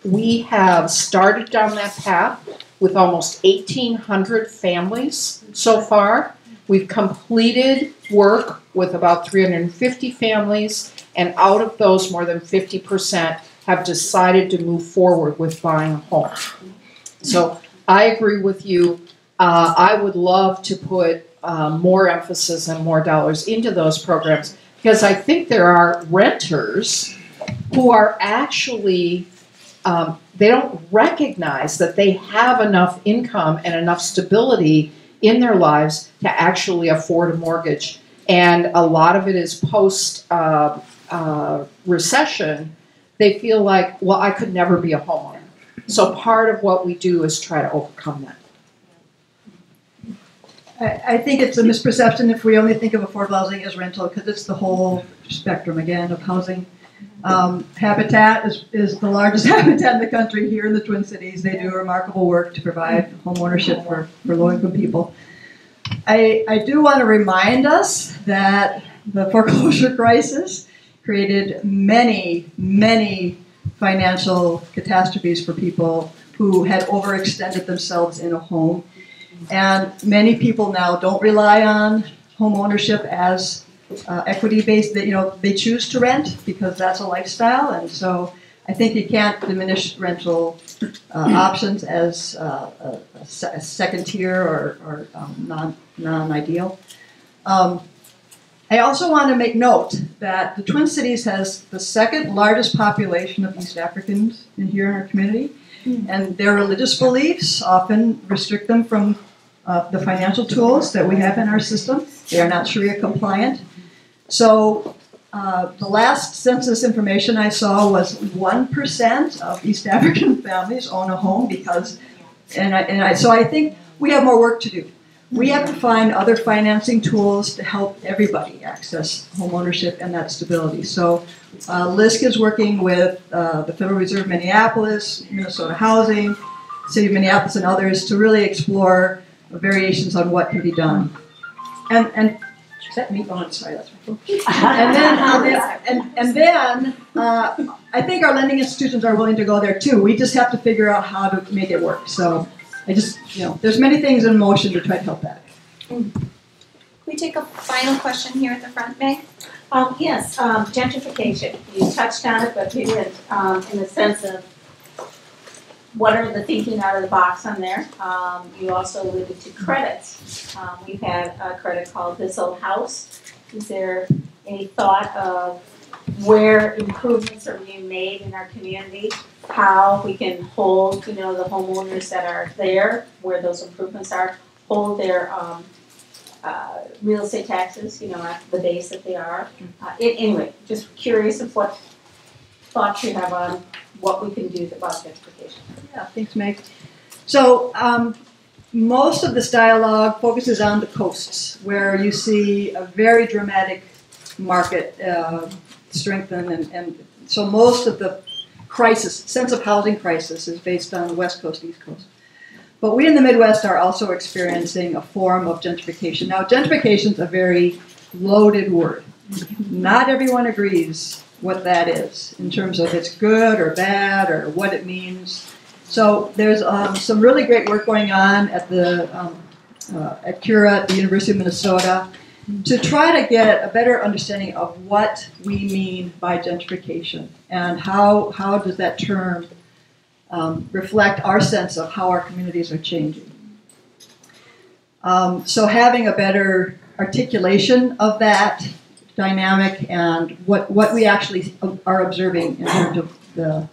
we have started down that path with almost 1,800 families so far. We've completed work with about 350 families, and out of those, more than 50% have decided to move forward with buying a home. So I agree with you. I would love to put more emphasis and more dollars into those programs because I think there are renters who are actually, they don't recognize that they have enough income and enough stability in their lives to actually afford a mortgage. And a lot of it is post recession. they feel like, well, I could never be a homeowner. So part of what we do is try to overcome that. I think it's a misperception if we only think of affordable housing as rental, because it's the whole spectrum, again, of housing. Habitat is the largest habitat in the country here in the Twin Cities. They do remarkable work to provide home ownership for low-income people. I do want to remind us that the foreclosure crisis created many, many financial catastrophes for people who had overextended themselves in a home. And many people now don't rely on home ownership as equity-based. They choose to rent because that's a lifestyle, and so I think you can't diminish rental options as a second tier or non-ideal. I also want to make note that the Twin Cities has the second largest population of East Africans here in our community, and their religious beliefs often restrict them from the financial tools that we have in our system. They are not Sharia compliant. So the last census information I saw was 1% of East African families own a home so I think we have more work to do. We have to find other financing tools to help everybody access home ownership and that stability. So LISC is working with the Federal Reserve Minneapolis, Minnesota Housing, City of Minneapolis, and others to really explore variations on what can be done. And is that me? Oh, sorry, that's my phone. And then I think our lending institutions are willing to go there too. We just have to figure out how to make it work. So there's many things in motion to try to help that. Can we take a final question here at the front, Meg? Yes, gentrification. You touched on it, but we didn't in the sense of what are the thinking out of the box on there. You also alluded to credits. We've had a credit called This Old House. Is there any thought of where improvements are being made in our community? How we can hold, the homeowners that are there, where those improvements are, hold their real estate taxes, at the base that they are. Anyway, just curious of what thoughts you have on what we can do about gentrification. Yeah, thanks, Meg. So most of this dialogue focuses on the coasts, where you see a very dramatic market strengthen, and so most of the sense of housing crisis is based on the West Coast, East Coast. But we in the Midwest are also experiencing a form of gentrification. Now, gentrification is a very loaded word. Not everyone agrees what that is in terms of it's good or bad or what it means. So there's some really great work going on at at Cura at the University of Minnesota to try to get a better understanding of what we mean by gentrification and how does that term reflect our sense of how our communities are changing. So having a better articulation of that dynamic and what we actually are observing in terms of the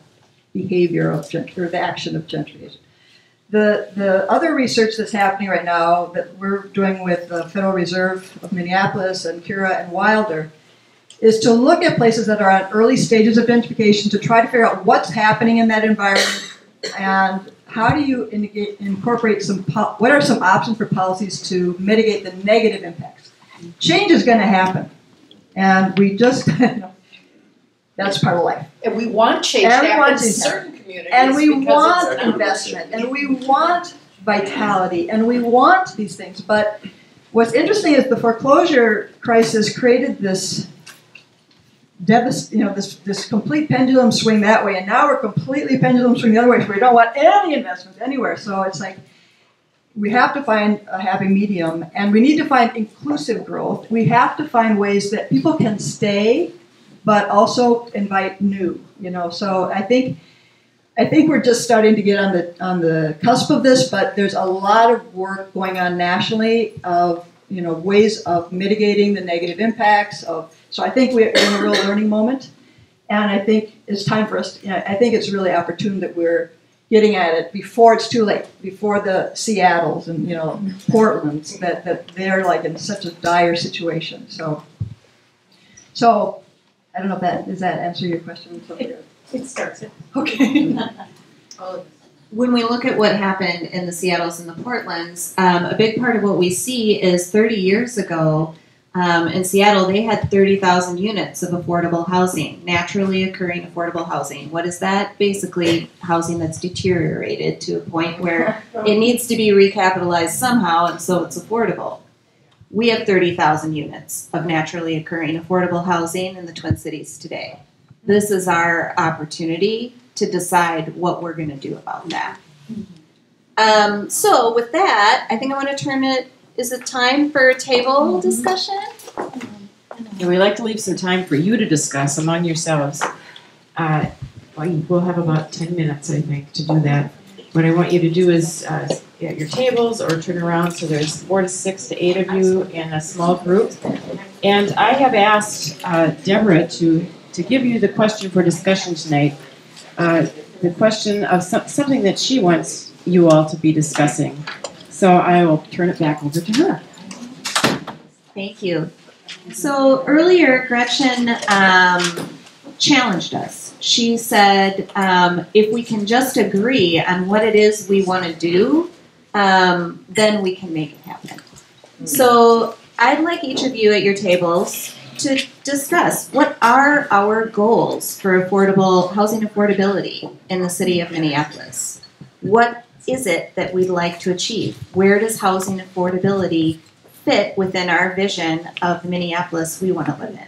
behavior of or the action of gentrification. The other research that's happening right now that we're doing with the Federal Reserve of Minneapolis and Cura and Wilder is to look at places that are at early stages of gentrification to try to figure out what's happening in that environment and how do you incorporate what are some options for policies to mitigate the negative impacts. Change is going to happen, and we just, that's part of life. And we want change to happen in certain communities. And we want investment, and we want vitality, and we want these things. But what's interesting is the foreclosure crisis created this this complete pendulum swing that way, and now we're completely pendulum swing the other way, so we don't want any investment anywhere. So it's like we have to find a happy medium, and we need to find inclusive growth. We have to find ways that people can stay, but also invite new. So I think we're just starting to get on the cusp of this, but there's a lot of work going on nationally of ways of mitigating the negative impacts of. So I think we're in a real learning moment, and I think it's time for us. I think it's really opportune that we're getting at it before it's too late, before the Seattles and Portlands that they're like in such a dire situation. So I don't know if does that answer your question? It starts it. Okay. When we look at what happened in the Seattles and the Portlands, a big part of what we see is 30 years ago in Seattle, they had 30,000 units of affordable housing, naturally occurring affordable housing. What is that? Basically, housing that's deteriorated to a point where it needs to be recapitalized somehow, and so it's affordable. We have 30,000 units of naturally occurring affordable housing in the Twin Cities today. This is our opportunity to decide what we're going to do about that. So with that, I think I want to turn it, is it time for a table discussion? And we like to leave some time for you to discuss among yourselves. We'll have about 10 minutes, I think, to do that. What I want you to do is at your tables or turn around so there's 4 to 6 to 8 of you in a small group. And I have asked Deborah to give you the question for discussion tonight. The question of something that she wants you all to be discussing. So I will turn it back over to her. Thank you. So earlier, Gretchen challenged us. She said, if we can just agree on what it is we want to do, then we can make it happen. So I'd like each of you at your tables to discuss what are our goals for affordable housing affordability in the city of Minneapolis. What is it that we'd like to achieve? Where does housing affordability fit within our vision of the Minneapolis we want to live in?